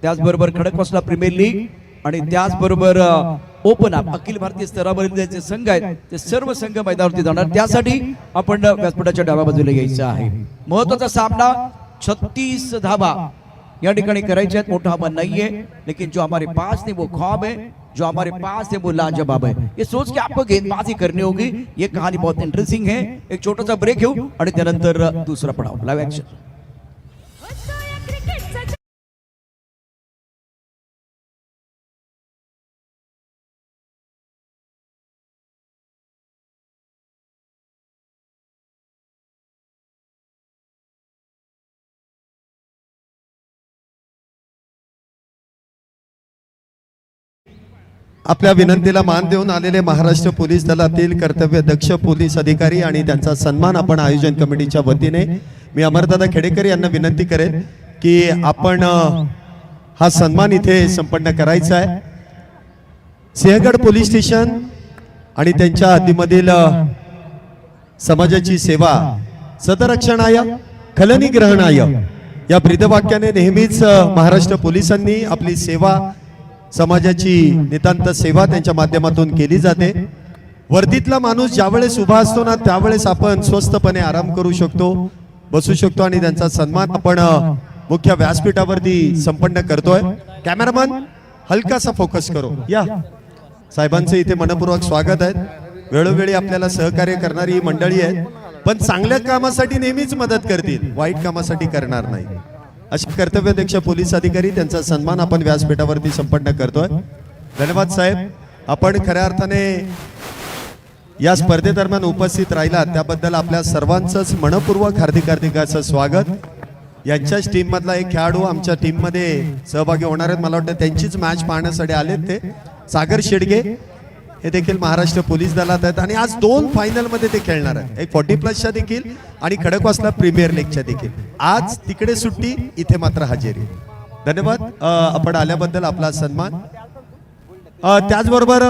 त्याचबरोबर खडकवासला प्रीमियर लीग आणि त्याचबरोबर ओपन अप अखिल भारतीय स्तरावरील जे संघ आहेत ते सर्व संघ मैदानावरती जाणार. त्यासाठी आपण व्यासपीठाच्या डाव्या बाजूला यायचं आहे. महत्वाचा सामना 36 धावा या ठिकाणी करायचे आहेत. मोठा हवा नाहीये, लेकिन जो हमारे पास थे वो ख्वाब है, जो हमारे पास है वो लाजवाब है. ये सोच के आपको गेंदबाजी करनी होगी. ये कहानी बहुत इंटरेस्टिंग है. एक छोटासा ब्रेक घेऊ आणि त्यानंतर दुसरा पडाव. Live action. आपल्या विनंतीला मान देऊन आलेले महाराष्ट्र पोलीस दलातील कर्तव्यदक्ष पोलीस अधिकारी आणि त्यांचा सन्मान आपण आयोजन कमिटीच्या वतीने मी अमरदादा खेडेकर यांना विनंती करेन की आपण हा सन्मान इथे संपन्न करायचा आहे. सिंहगड पोलीस स्टेशन आणि त्यांच्या हद्दीमधील समाजाची सेवा सदरक्षणाय खलनिग्रहणाय या ब्रीदवाक्याने नेहमीच महाराष्ट्र पोलिसांनी आपली सेवा, समाजाची नितांत सेवा त्यांच्या माध्यमातून केली जाते. वर्दीतला माणूस ज्यावेळेस उभा असतो ना त्यावेळेस आपण स्वस्तपणे आराम करू शकतो, बसू शकतो आणि त्यांचा सन्मान आपण मुख्य व्यासपीठावरती संपन्न करतोय. कॅमेरामन हलकासा फोकस करो. या साहेबांचे इथे मनपूर्वक स्वागत आहे. वेळोवेळी आपल्याला सहकार्य करणारी ही मंडळी आहे, पण चांगल्या कामासाठी नेहमीच मदत करतील, वाईट कामासाठी करणार नाही. अशा कर्तव्यदक्ष पोलीस अधिकारी त्यांचा सन्मान आपण व्यासपीठावरती संपन्न करतोय. धन्यवाद साहेब. आपण खऱ्या अर्थाने या स्पर्धेदरम्यान उपस्थित राहिला त्याबद्दल आपल्या सर्वांचंच मनपूर्वक हार्दिक हार्दिक असं स्वागत. यांच्याच टीम मधला एक खेळाडू आमच्या टीम मध्ये सहभागी होणार आहेत. मला वाटतं त्यांचीच मॅच पाहण्यासाठी आलेत ते सागर शेडगे. हे देखील महाराष्ट्र पोलीस दलात आहेत आणि आज 2 फायनल मध्ये ते खेळणार आहेत, एक 40+च्या देखील आणि खडकवासला प्रीमियर लीगच्या देखील. आज तिकडे सुट्टी, इथे मात्र हजेरी. धन्यवाद आपण आल्याबद्दल आपला सन्मान. त्याचबरोबर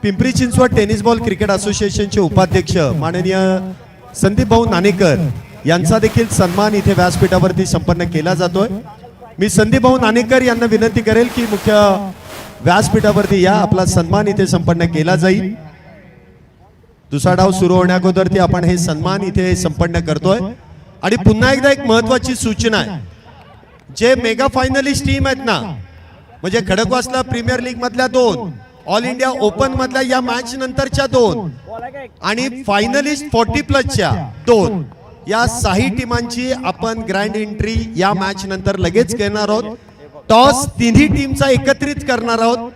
Pimpri Chinchwad tennis ball cricket असोसिएशनचे उपाध्यक्ष माननीय संदीप भाऊ नाणेकर यांचा देखील सन्मान इथे व्यासपीठावरती संपन्न केला जातोय. मी संदीप भाऊ नाणेकर यांना विनंती करेल की मुख्य व्यासपीठावरती या, आपला सन्मान इथे संपन्न केला जाईल. दुसरा डाव सुरू होण्याअगोदरती आपण हे सन्मान इथे संपन्न करतोय. आणि पुन्हा एकदा एक महत्वाची सूचना आहे, जे मेगा फायनलिस्ट टीम आहेत ना, म्हणजे खडकवासला प्रीमियर लीग मधल्या 2, ऑल इंडिया ओपन मधल्या या मॅच नंतरच्या 2 आणि फायनलिस्ट 40+च्या 2, या 6 टीमांची आपण ग्रँड एंट्री या मॅच नंतर लगेच घेणार आहोत. टॉस तिन्ही टीमचा एकत्रित करणार आहोत.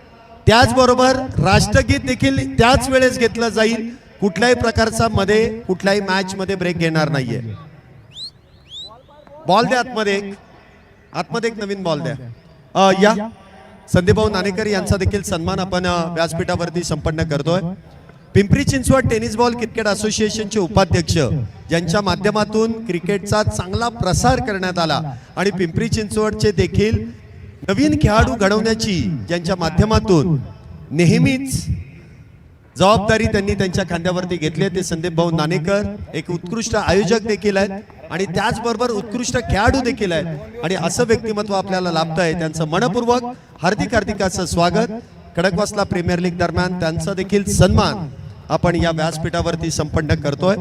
त्याचबरोबर राष्ट्रगीत देखील त्याच वेळेस घेतलं जाईल. कुठल्याही प्रकारचा मध्ये कुठल्याही मॅच मध्ये ब्रेक घेणार नाहीये. बॉल द्या आतमध्ये एक नवीन बॉल द्या. या संदीप भाऊ नाणेकर यांचा देखील सन्मान आपण व्यासपीठावरती संपन्न करतोय. Pimpri Chinchwad tennis ball cricket असोसिएशनचे उपाध्यक्ष ज्यांच्या माध्यमातून क्रिकेटचा चांगला प्रसार करण्यात आला आणि पिंपरी चिंचवडचे देखील नवीन खेळाडू घडवण्याची ज्यांच्या माध्यमातून नेहमीच जबाबदारी त्यांनी त्यांच्या खांद्यावरती घेतली आहे ते संदीप भाऊ नाणेकर एक उत्कृष्ट आयोजक देखील आहेत आणि त्याचबरोबर उत्कृष्ट खेळाडू देखील आहेत आणि असं व्यक्तिमत्व आपल्याला लाभतं आहे. त्यांचं मनपूर्वक हार्दिक हार्दिक असं स्वागत. खडकवासला प्रीमियर लीग दरम्यान त्यांचा देखील सन्मान आपण या व्यासपीठावरती संपन्न करतोय.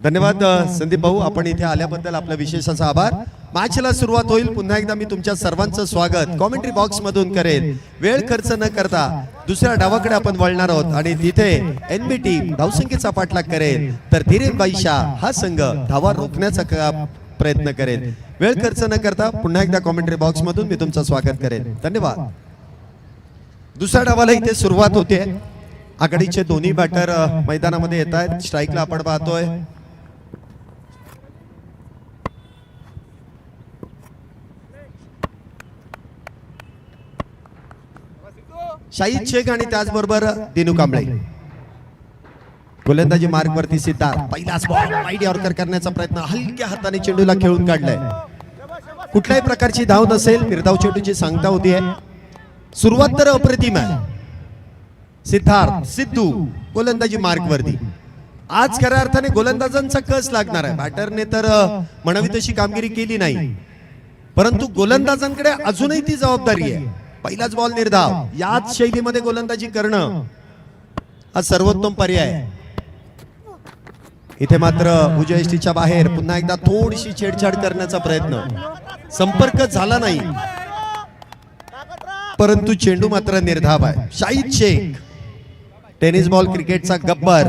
धन्यवाद संदीप भाऊ, आपण इथे आल्याबद्दल आपला विशेष असा आभार. मॅचला सुरुवात होईल. पुन्हा एकदा मी तुमच्या सर्वांचं स्वागत कॉमेंट्री बॉक्स मधून करेल. वेळ खर्च न करता दुसऱ्या डावाकडे आपण वळणार आहोत आणि तिथे एनबी टीम धावसंख्येचा पाठलाग करेल तर धीरेन शाह हा संघ धावा रोखण्याचा प्रयत्न करेल. वेळ खर्च न करता पुन्हा एकदा कॉमेंट्री बॉक्स मधून मी तुमचं स्वागत करेन. धन्यवाद. दुसऱ्या डावाला इथे सुरुवात होते. आघाडीचे दोन्ही बॅटर मैदानामध्ये येत आहेत. स्ट्राईकला आपण पाहतोय शाहिद शेख आणि त्याचबरोबर दिनू कांबळे. गोलंदाजी मार्ग वरती सिद्धार्थ. पहिलाच बॉल वाईड यॉर्कर करण्याचा प्रयत्न, हलक्या हाताने चेंडूला खेळून काढलाय. कुठल्याही प्रकारची धाव नसेल, निर्धाव चेंडूची सांगता होती आहे. सुरुवात तर अप्रतिम आहे. सिद्धार्थ सिद्धू गोलंदाजी मार्ग वरती. आज खऱ्या अर्थाने गोलंदाजांचा कस लागणार आहे. बॅटरने तर म्हणावी तशी कामगिरी केली नाही, परंतु गोलंदाजांकडे अजूनही ती जबाबदारी आहे. पहिलाच बॉल निर्धाव. याच शैलीमध्ये गोलंदाजी करणं हा सर्वोत्तम पर्याय आहे. इथे मात्र उजयष्टीच्या बाहेर पुन्हा एकदा थोडीशी छेडछाड करण्याचा प्रयत्न, संपर्क झाला नाही, परंतु चेंडू मात्र निर्धाव आहे. शाहिद शेख टेनिस बॉल क्रिकेटचा गब्बर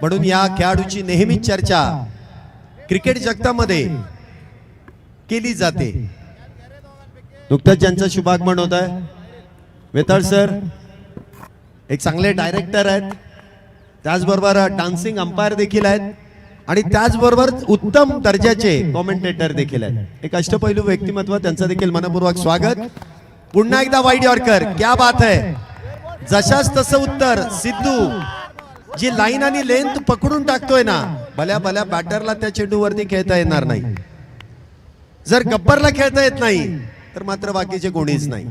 म्हणून या खेळाडूची नेहमीच चर्चा क्रिकेट जगतामध्ये केली जाते. नुकतंच ज्यांचं शुभागमन होत आहे, वेताळ सर एक चांगले डायरेक्टर आहेत, त्याचबरोबर डान्सिंग अंपायर देखील आहेत आणि त्याचबरोबर उत्तम दर्जाचे कॉमेंटेटर देखील आहेत. एक अष्टपैलू व्यक्तिमत्व, त्यांचं देखील मनपूर्वक स्वागत. पुन्हा एकदा वाईड यॉर्कर, क्या बात आहे. जशाच तसं उत्तर. सिद्धू जी लाईन आणि लेंथ पकडून टाकतोय ना, भल्या भल्या बॅटरला त्या चेंडूवरती खेळता येणार नाही. जर गब्बरला खेळता येत नाही तर मात्र बाकीचे कोणीच नाही.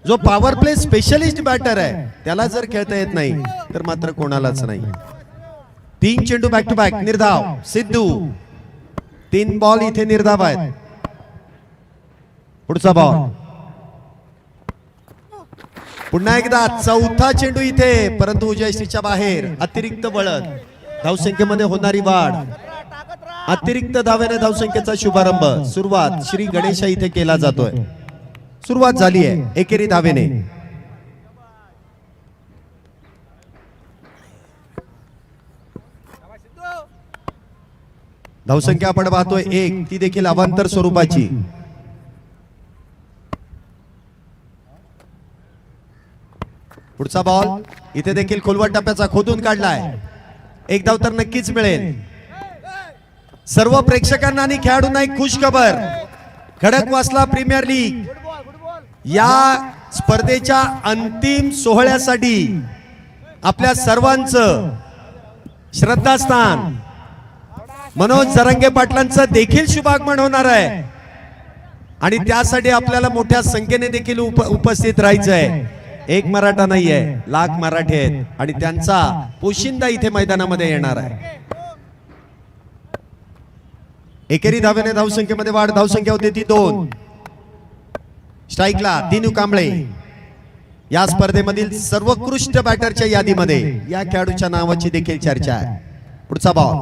जो पॉवर प्ले स्पेशलिस्ट बॅटर आहे त्याला जर खेळता येत नाही तर मात्र कोणालाच नाही. 3 चेंडू बॅक टू बॅक निर्धाव. सिद्धू 3 बॉल इथे निर्धाव आहेत. पुढचा बॉल पुन्हा एकदा चौथा चेंडू इथे, परंतु उजयश्रीच्या बाहेर. अतिरिक्त बळद, धावसंख्येमध्ये होणारी वाढ, अतिरिक्त धावेने धावसंख्येचा शुभारंभ. सुरुवात श्री गणेशा इथे केला जातोय. सुरुवात झाली आहे एकेरी धावेने. धावसंख्या आपण पाहतोय 1, ती देखील अवांतर स्वरूपाची. पुढचा बॉल इथे देखील खोलवर टप्प्याचा खोदून काढलाय. एक धाव तर नक्कीच मिळेल. सर्व प्रेक्षकांना आणि खेळाडूंना एक खुश खबर. खडकवासला प्रीमियर लीग या स्पर्धेच्या अंतिम सोहळ्यासाठी आपल्या सर्वांचं श्रद्धास्थान मनोज जरांगे पाटलांचं देखील शुभागमन होणार आहे आणि त्यासाठी आपल्याला मोठ्या संख्येने देखील उपस्थित राहायचं आहे. एक मराठा नाहीये, लाख मराठी आहेत आणि त्यांचा पोशिंदा इथे मैदानामध्ये येणार आहे. एकेरी धावेने धावसंख्येमध्ये वाढ. धावसंख्या होती ती 2. स्ट्राईकला दिनू कांबळे. या स्पर्धेमधील सर्वोत्कृष्ट बॅटरच्या यादीमध्ये या खेळाडूच्या नावाची देखील चर्चा आहे. पुढचा बॉल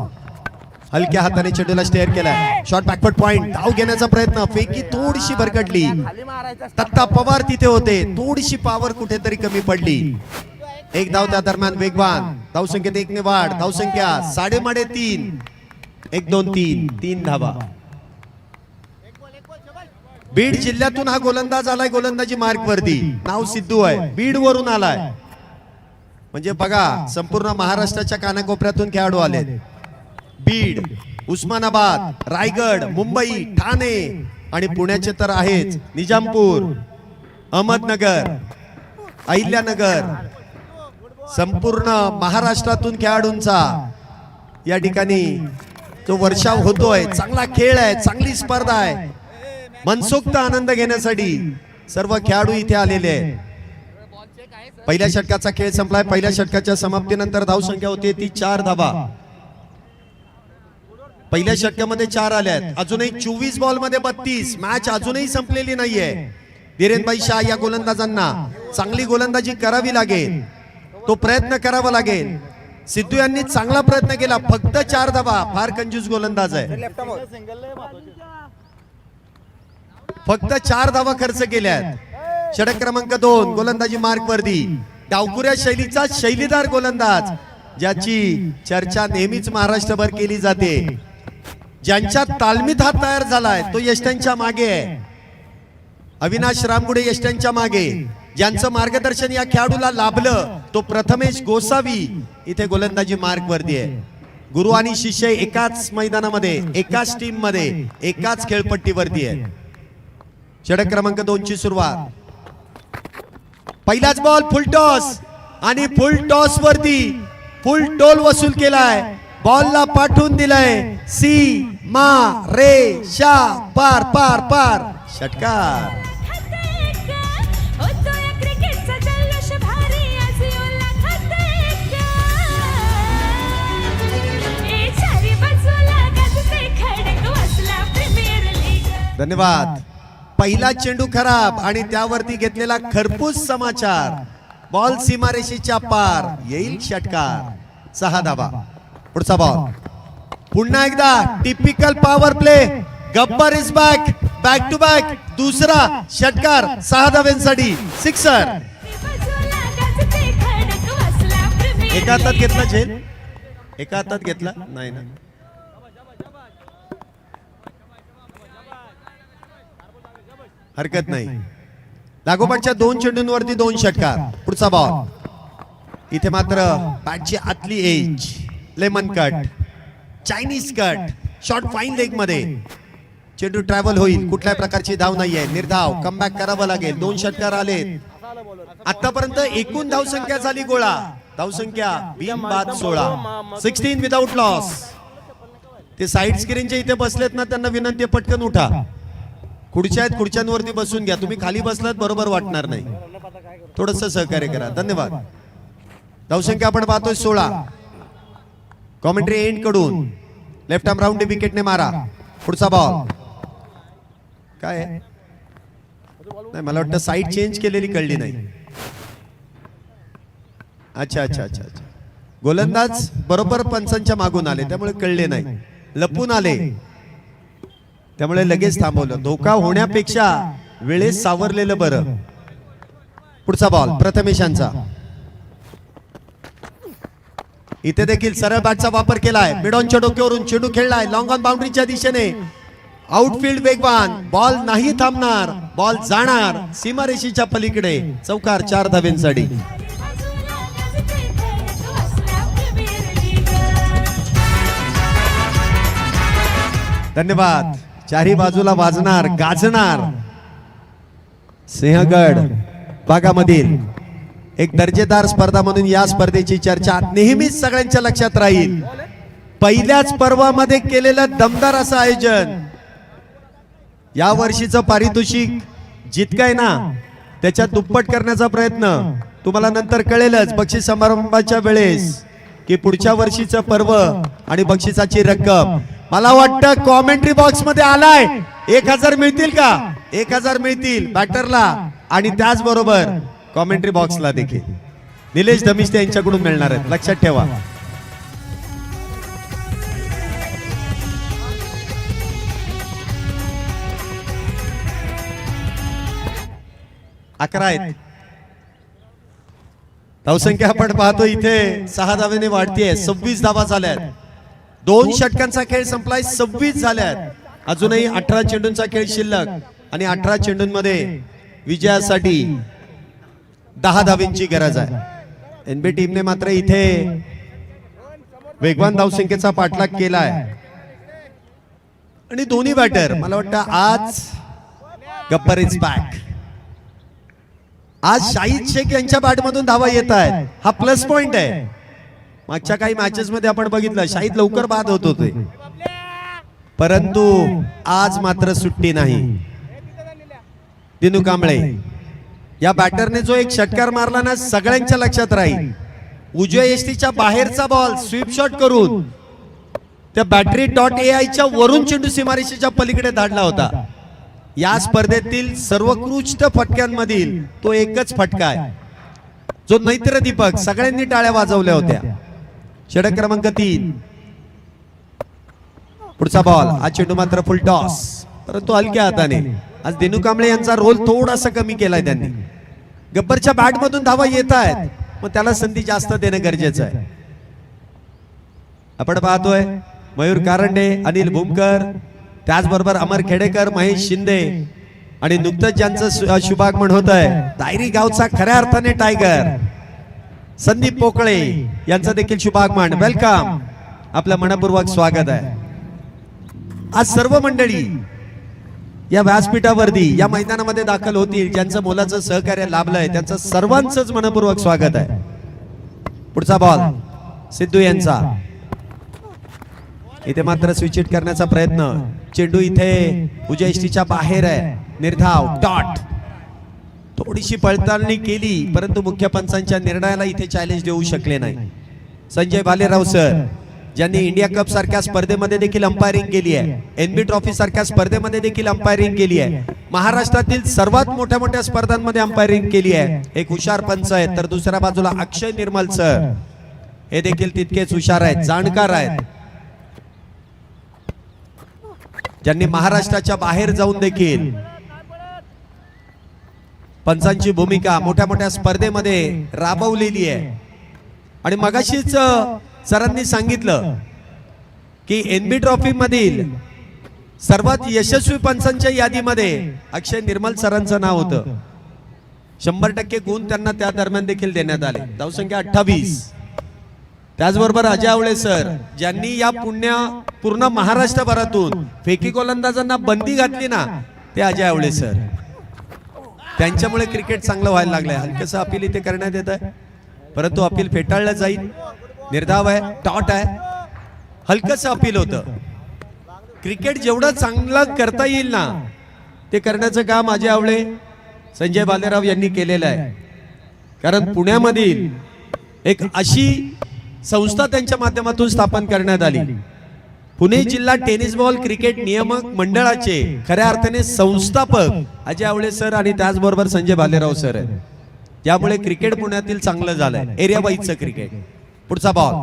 हलक्या हाताने चेंडूला स्टेअर केलाय. Short backward point. धाव घेण्याचा प्रयत्न, फेकी थोडीशी भरकटली. दत्ता पवार तिथे होते, थोडीशी पॉवर कुठेतरी कमी पडली. एक धाव त्या दरम्यान वेगवान. धावसंख्येत 1 ने वाढ. धावसंख्या 3.5. 1 2 3 3 धावा. बीड जिल्ह्यातून हा गोलंदाज आलाय गोलंदाजी मार्ग वरती. नाव सिद्धू आहे, बीड वरून आलाय. म्हणजे बघा, संपूर्ण महाराष्ट्राच्या कानाकोपऱ्यातून खेळाडू आले. बीड, उस्मानाबाद, रायगड, मुंबई, ठाणे आणि पुण्याचे तर आहेच. निजामपूर, अहमदनगर, अहिल्यानगर, संपूर्ण महाराष्ट्रातून खेळाडूंचा या ठिकाणी जो वर्षाव होतोय. चांगला खेळ आहे, चांगली स्पर्धा आहे. मनसोक्त आनंद घेण्यासाठी सर्व खेळाडू इथे आलेले आहेत. पहिल्या षटकाचा खेळ संपलाय. पहिल्या षटकाच्या समाप्तीनंतर धावसंख्या होती ती 4 धावा. पहिल्या षटकामध्ये 4 आल्यात. अजूनही 24 बॉल मध्ये 32. मॅच अजूनही संपलेली नाहीये. धीरेनभाई शाह या गोलंदाजांना चांगली गोलंदाजी करावी लागेल, तो प्रयत्न करावा लागेल. सिद्धू यांनी चांगला प्रयत्न केला, फक्त 4 धावा. फार कंजूस गोलंदाज आहे. फक्त 4 धावा खर्च केल्यात. षटक क्रमांक 2 गोलंदाजी मार्ग वरती. डावखुऱ्या शैलीचा शैलीदार गोलंदाज, ज्याची चर्चा नेहमीच महाराष्ट्रभर केली जाते. ज्यांच्या तालमीत हात तयार झालाय तो यष्ट्यांच्या मागे आहे. अविनाश रामगुडे यष्ट्यांच्या मागे. ज्यांचं मार्गदर्शन या खेळाडूला लाभलं तो प्रथमेश गोसावी इथे गोलंदाजी मार्ग वरती आहे. गुरु आणि शिष्य एकाच मैदानामध्ये, एकाच टीम मध्ये, एकाच खेळपट्टीवरती आहे. षटक क्रमांक 2 ची सुरुवात. पहिलाच बॉल फुल टॉस आणि फुल टॉस वरती फुल टोल वसूल केलाय, बॉलला पाठवून दिलाय, सी मा रे शा पार पार पार, षटकार. धन्यवाद. पहिला चेंडू खराब आणि त्यावरती घेतलेला खरपूस समाचार, बॉल सीमारेषेच्या पार, येईल षटकार. 6 धावा. पुढचा बॉल पुन्हा एकदा typical power play. Gabbar is back, back to back, दुसरा षटकार 6 धाव्यांसाठी, सिक्सर. एका हातात घेतला झेल, एका हातात घेतला नाही ना. हरकत नाही. लागोपाठच्या 2 चेंडूंवरती 2 षटकार. पुढचा बॉल इथे मात्र बॅटची आतली edge, lemon cut, Chinese cut, short fine leg मध्ये चेंडू ट्रॅव्हल होईल. कुठल्याही प्रकारची धाव नाहीये, निर्धाव कमबॅक करावं लागेल. 2 षटकार आले. आतापर्यंत एकूण धावसंख्या झाली गोळा. धावसंख्या 20-16, 16 विदाउट लॉस. ते साईड स्क्रीनचे इथे बसलेत ना, त्यांना विनंती पटकन उठा. खुर्च्या आहेत, खुर्च्यांवरती बसून घ्या. तुम्ही खाली बसलात बरोबर वाटणार नाही. थोडस सहकार्य करा. धन्यवाद. धावसंख्या आपण पाहतोय 16. कॉमेंट्री एंड कडून लेफ्ट आर्म राऊंड विकेटने मारा. पुढचा बॉल काय नाही, मला वाटतं साईड चेंज केलेली कळली नाही. अच्छा अच्छा अच्छा अच्छा. गोलंदाज बरोबर पंचांच्या मागून आले त्यामुळे कळले नाही, लपून आले त्यामुळे लगेच थांबवलं. धोका होण्यापेक्षा वेळेस सावरलेलं बरं. पुढचा बॉल प्रथमेशांचा. इथे देखील सरळ बॅटचा वापर केलाय. मिडॉनच्या डोक्यावरून चेंडू खेळलाय लॉंग ऑन बाउंड्रीच्या दिशेने. आउटफील्ड वेगवान, बॉल नाही थांबणार, बॉल जाणार सीमारेषेच्या पलीकडे. चौकार 4 धाव्यांसाठी. धन्यवाद. चारही बाजूला वाजणार, गाजणार. सिंहगड भागामधील एक दर्जेदार स्पर्धा म्हणून या स्पर्धेची चर्चा नेहमीच सगळ्यांच्या लक्षात राहील. पहिल्याच पर्वामध्ये केलेलं दमदार असं आयोजन. या वर्षीचं पारितोषिक जितकं आहे ना त्याच्यात दुप्पट करण्याचा प्रयत्न. तुम्हाला नंतर कळेलच बक्षीस समारंभाच्या वेळेस की पुढच्या वर्षीचं पर्व आणि बक्षिसाची रक्कम. मला वाटतं कॉमेंट्री बॉक्स मध्ये आलाय. 1000 मिळतील का? 1000 मिळतील बॅटरला आणि त्याचबरोबर कॉमेंट्री बॉक्सला देखील. निलेश धमिष्टे यांच्याकडून मिळणार आहेत, लक्षात ठेवा. अकरा आहेत. धावसंख्या आपण पाहतो इथे 6 धावेने वाढतीये. 26 धावा झाल्यात. 2 षटकांचा खेळ संपलाय. 26 झाल्यात. अजूनही 18 चेंडूंचा खेळ शिल्लक आणि 18 चेंडूंमध्ये विजयासाठी 10 धावेंची गरज आहे. एनबी टीमने मात्र इथे वेगवान धावसंख्येचा पाठलाग केलाय आणि दोन्ही बॅटर मला वाटतं आज गब्बर इज बॅक. आज शाहिद शेख यांच्या बॅटमधून धावा येत आहेत. हा प्लस पॉइंट आहे. मागच्या काही मॅचेस मध्ये आपण बघितलं शाहिद लवकर बाद होत होते, परंतु आज मात्र सुट्टी नाही. दिनू कांबळे या बॅटरने जो एक षटकार मारला ना सगळ्यांच्या लक्षात राहील. उजव्या यष्टीच्या बाहेरचा बॉल स्वीप शॉट करून त्या battery.ai च्या वरून चेंडू सीमारेषेच्या पलीकडे धाडला होता. या स्पर्धेतील सर्वोत्कृष्ट फटक्यांमधील तो एकच फटका आहे जो नैत्र दीपक सगळ्यांनी टाळ्या वाजवल्या होत्या. षटक क्रमांक 3. पुढचा बॉल. हा चेंडू मात्र फुल टॉस, परंतु हलक्या हाताने. आज दिनू कांबळे यांचा रोल थोडासा कमी केलाय त्यांनी. गब्बरच्या बॅट मधून धावा येत आहेत, मग त्याला संधी जास्त देणं गरजेचं आहे. आपण पाहतोय मयूर कारंडे, अनिल भूमकर, त्याचबरोबर अमर खेडेकर, महेश शिंदे आणि नुकतंच ज्यांचं शुभागमन होत आहे दायरी गावचा खऱ्या अर्थाने टायगर संदीप पोकळे यांचं देखील शुभागमन. वेलकम, आपलं मनपूर्वक स्वागत आहे. आज सर्व मंडळी या व्यासपीठावरती या मैदानामध्ये दाखल होतील ज्यांचं मोलाचं सहकार्य लाभलंय त्यांचं सर्वांचंच मनपूर्वक स्वागत आहे. पुढचा बॉल सिद्धू यांचा. इथे मात्र स्विच हिट करण्याचा प्रयत्न. चेंडू इथे उजव्या इष्टीच्या बाहेर आहे. निर्धाव डॉट. थोडीशी पळताळणी केली परंतु मुख्य पंचांच्या निर्णयाला इथे चॅलेंज देऊ शकले नाही. संजय भालेराव सर ज्यांनी इंडिया कप सारख्या स्पर्धेमध्ये देखील अंपायरिंग केली आहे, एनबी ट्रॉफी सारख्या स्पर्धेमध्ये देखील अंपायरिंग केली आहे, महाराष्ट्रातील सर्वात मोठ्या मोठ्या स्पर्धांमध्ये अंपायरिंग केली आहे. एक हुशार पंच आहेत. तर दुसऱ्या बाजूला अक्षय निर्मल सर हे देखील तितकेच हुशार आहेत, जाणकार आहेत, ज्यांनी महाराष्ट्राच्या बाहेर जाऊन देखील पंचांची भूमिका मोठ्या मोठ्या स्पर्धेमध्ये राबवलेली आहे. आणि मगाशीच सरांनी सांगितलं की एनबी ट्रॉफी मधील सर्वात यशस्वी पंचांच्या यादीमध्ये अक्षय निर्मल सरांचं नाव होतं. 100% गुण त्यांना त्या दरम्यान देखील देण्यात आले. धावसंख्या 28. त्याचबरोबर अजय आवळे सर ज्यांनी या पूर्ण महाराष्ट्रभरातून फेकी गोलंदाजांना बंदी घातली ना, ते अजय आवळे सर. त्यांच्यामुळे क्रिकेट चांगलं व्हायला लागलंय. हलकंसं अपील इथे करण्यात येत आहे परंतु अपील फेटाळलं जाईल. निर्धाव आहे, टॉट आहे, हलकंसं अपील होतं. क्रिकेट जेवढं चांगलं करता येईल ना ते करण्याचं काम अजय आवळे, संजय भालेराव यांनी केलेलं आहे. कारण पुण्यामधील एक अशी संस्था त्यांच्या माध्यमातून स्थापन करण्यात आली. पुणे जिल्हा टेनिस बॉल क्रिकेट नियामक मंडळाचे खऱ्या अर्थाने संस्थापक अजय आवळे सर आणि त्याचबरोबर संजय भालेराव सर आहेत. त्यामुळे क्रिकेट पुण्यातील चांगलं झालंय. एरिया वाईजचं क्रिकेट. पुढचा बॉल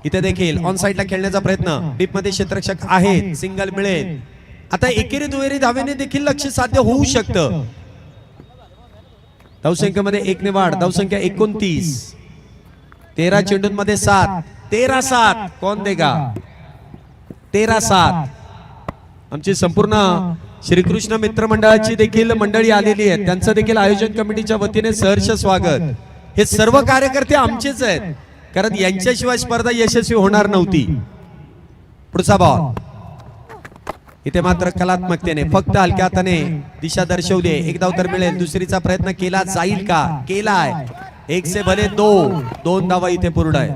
इथे देखील ऑन साइडला खेळण्याचा प्रयत्न. डीप मध्ये क्षेत्ररक्षक आहेत, सिंगल मिळेल. आता एकेरी दुहेरी धावेने देखील लक्ष साध्य होऊ शकतं. धावसंख्येमध्ये 1 ने वाढ. धावसंख्या 29. 13 चेंडूंमध्ये 7. 13-7 कोण देगा. 13-7. आमची संपूर्ण श्रीकृष्ण मित्र मंडळाची देखील मंडळी आलेली आहेत. त्यांचं देखील आयोजन कमिटीच्या वतीने सहर्ष स्वागत. हे सर्व कार्यकर्ते आमचेच आहेत कारण यांच्याशिवाय स्पर्धा यशस्वी होणार नव्हती. पुढचा बॉल इथे मात्र कलात्मकतेने फक्त हलक्या हाताने दिशा दर्शवली. एक धाव तर मिळेल. दुसरीचा प्रयत्न केला जाईल का. केलाय. 1 से भले 2 धावा इथे पूर्ण आहे.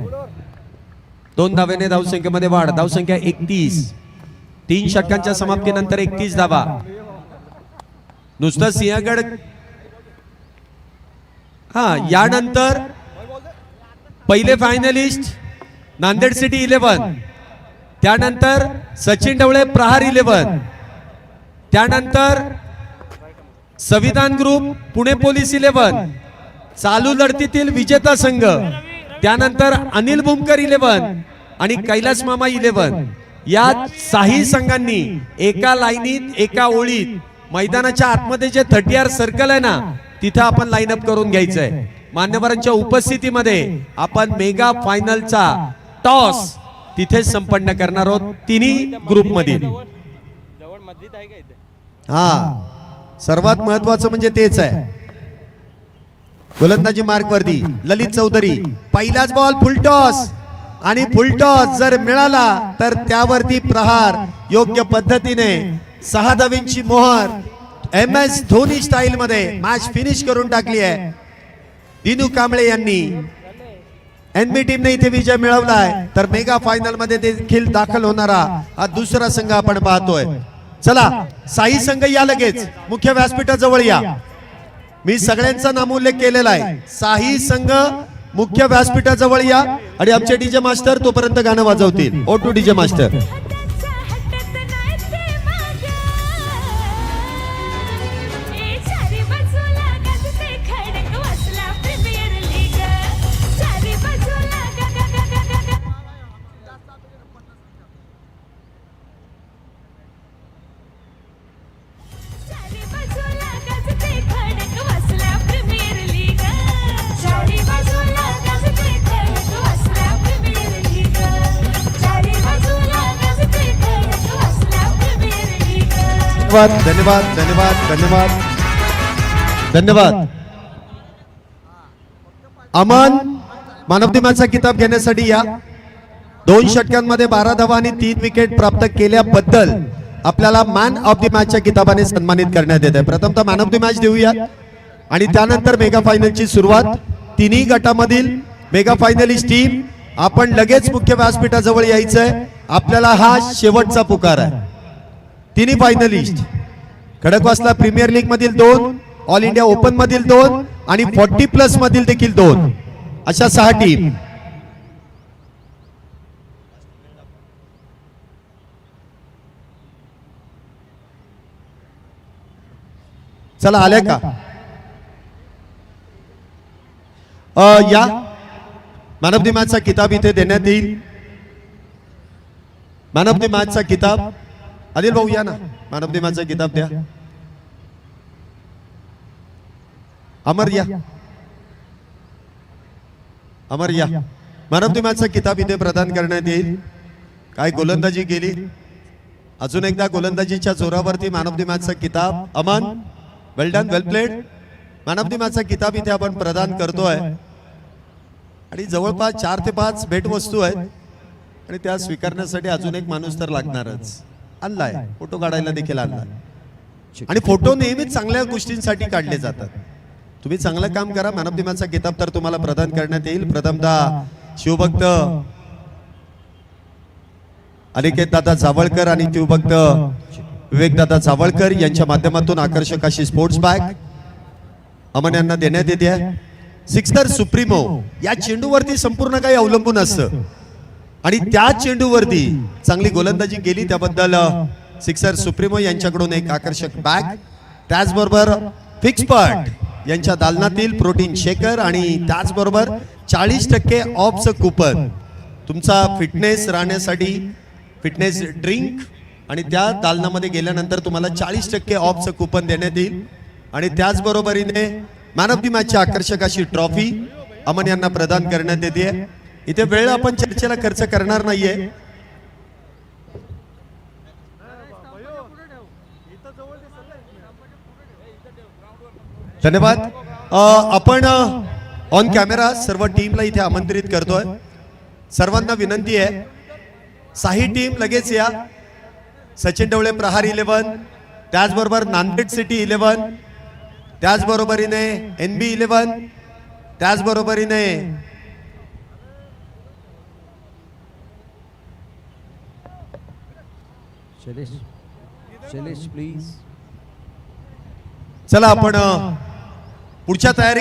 2 धावेने धावसंख्येमध्ये वाढ. धावसंख्या 31. 3 षटकांच्या समाप्तीनंतर 31 धावा. नुसतं सिंहगड यानंतर पहिले फायनलिस्ट नांदेड सिटी 11, त्यानंतर सचिन ढवळे प्रहार 11, त्यानंतर संविधान ग्रुप पुणे पोलीस 11, चालू लढतीतील विजेता संघ, त्यानंतर अनिल बुमकर 11 आणि कैलास मामा 11 या 6 संघांनी एका लाईनीत एका ओळीत मैदानाच्या आतमध्ये जे 30R सर्कल आहे ना तिथं आपण लाईन अप करून घ्यायचंय. मान्यवरांच्या उपस्थितीमध्ये आपण मेगा फायनलचा टॉस तिथे संपन्न करणार आहोत तिन्ही ग्रुप मधील. सर्वात महत्वाचं म्हणजे तेच आहे. गोलंदाजी मार्क वरती ललित चौधरी. पहिलाच बॉल फुल टॉस आणि फुल टॉस जर मिळाला तर त्यावरती प्रहार योग्य पद्धतीने 6 धावांची मोहर MS धोनी स्टाईल मध्ये मॅच फिनिश करून टाकली आहे. दिनू कांबळे यांनी एनबी टीमने इथे विजय मिळवलाय. तर मेगा फायनल मध्ये देखील दाखल होणारा हा दुसरा संघ आपण पाहतोय. चला साई संघ या लगेच मुख्य व्यासपीठाजवळ या. मी सगळ्यांचा नामोल्लेख केलेला आहे. साई संघ मुख्य व्यासपीठाजवळ या आणि आमचे डीजे मास्टर तोपर्यंत गाणं वाजवतील. Over to DJ master. धन्यवाद धन्यवाद धन्यवाद धन्यवाद. अमन मॅन ऑफ द मॅचचा किताब घेण्यासाठी या. 2 षटकांमध्ये 12 धावा आणि 3 विकेट प्राप्त केल्याबद्दल आपल्याला मॅन ऑफ द मॅचच्या किताबाने सन्मानित करण्यात येत आहे. प्रथमतः मॅन ऑफ द मॅच देऊया आणि त्यानंतर मेगा फायनलची सुरुवात. तिन्ही गटामधील मेगा फायनलिस्ट टीम आपण लगेच मुख्य व्यासपीठाजवळ यायचंय. आपल्याला हा शेवटचा पुकार आहे. तिन्ही फायनलिस्ट खडकवासला प्रीमियर लीग मधील 2, ऑल इंडिया ओपन मधील 2 आणि 40+ मधील देखील 2 अशा 6 टीम. चला आल्या का? या मॅन ऑफ द मॅचचा किताब इथे देण्यात येईल. मॅन ऑफ द मॅचचा किताब आदिल भाऊ या ना. मॅन ऑफ द मॅचचा किताब द्या. अमर या. अमर या. मॅन ऑफ द मॅचचा किताब इथे प्रदान करण्यात येईल. काय गोलंदाजी केली. अजून एकदा गोलंदाजीच्या जोरावरती मॅन ऑफ द मॅचचा किताब. Aman well done, well played. Man of the मॅचचा किताब इथे आपण प्रदान करतोय आणि जवळपास 4 ते 5 भेटवस्तू आहेत आणि त्या स्वीकारण्यासाठी अजून एक माणूस तर लागणारच. आणलाय फोटो काढायला देखील आणलाय आणि फोटो नेहमीच चांगल्या गोष्टींसाठी काढले जातात. तुम्ही चांगलं काम करा. मॅन ऑफ द मॅचचा किताब तर तुम्हाला प्रदान करण्यात येईल. प्रथमतः शिवभक्त अनिकेत दादा जावळकर आणि शिवभक्त विवेक दादा जावळकर यांच्या माध्यमातून आकर्षक अशी स्पोर्ट्स बॅग अमन यांना देण्यात येते. सिक्सर सुप्रीमो या चेंडूवरती संपूर्ण काही अवलंबून असतं आणि त्या चेंडूवरती चांगली गोलंदाजी केली त्याबद्दल सिक्सर सुप्रीमो यांच्याकडून एक आकर्षक बॅग. त्याचबरोबर फिक्सपर्ट यांच्या दालनातील प्रोटीन शेकर आणि त्याचबरोबर 40% ऑफचं कुपन. तुमचा फिटनेस राहण्यासाठी फिटनेस ड्रिंक आणि त्या दालनामध्ये गेल्यानंतर तुम्हाला 40% ऑफचं कुपन देण्यात येईल आणि त्याचबरोबरीने मॅन ऑफ द मॅचची आकर्षक अशी ट्रॉफी अमन यांना प्रदान करण्यात येते. इथे वेळ आपण चर्चेला खर्च करणार नाहीये. धन्यवाद. आपण ऑन कॅमेरा सर्व टीमला इथे आमंत्रित करतोय. सर्वांना विनंती आहे, 6 टीम लगेच या. सचिन ढवळे प्रहार 11, त्याचबरोबर नांदेड सिटी 11, त्याचबरोबरीने NB 11, त्याचबरोबरीने शैलेश प्लीज. चला आपण पुढच्या तयारी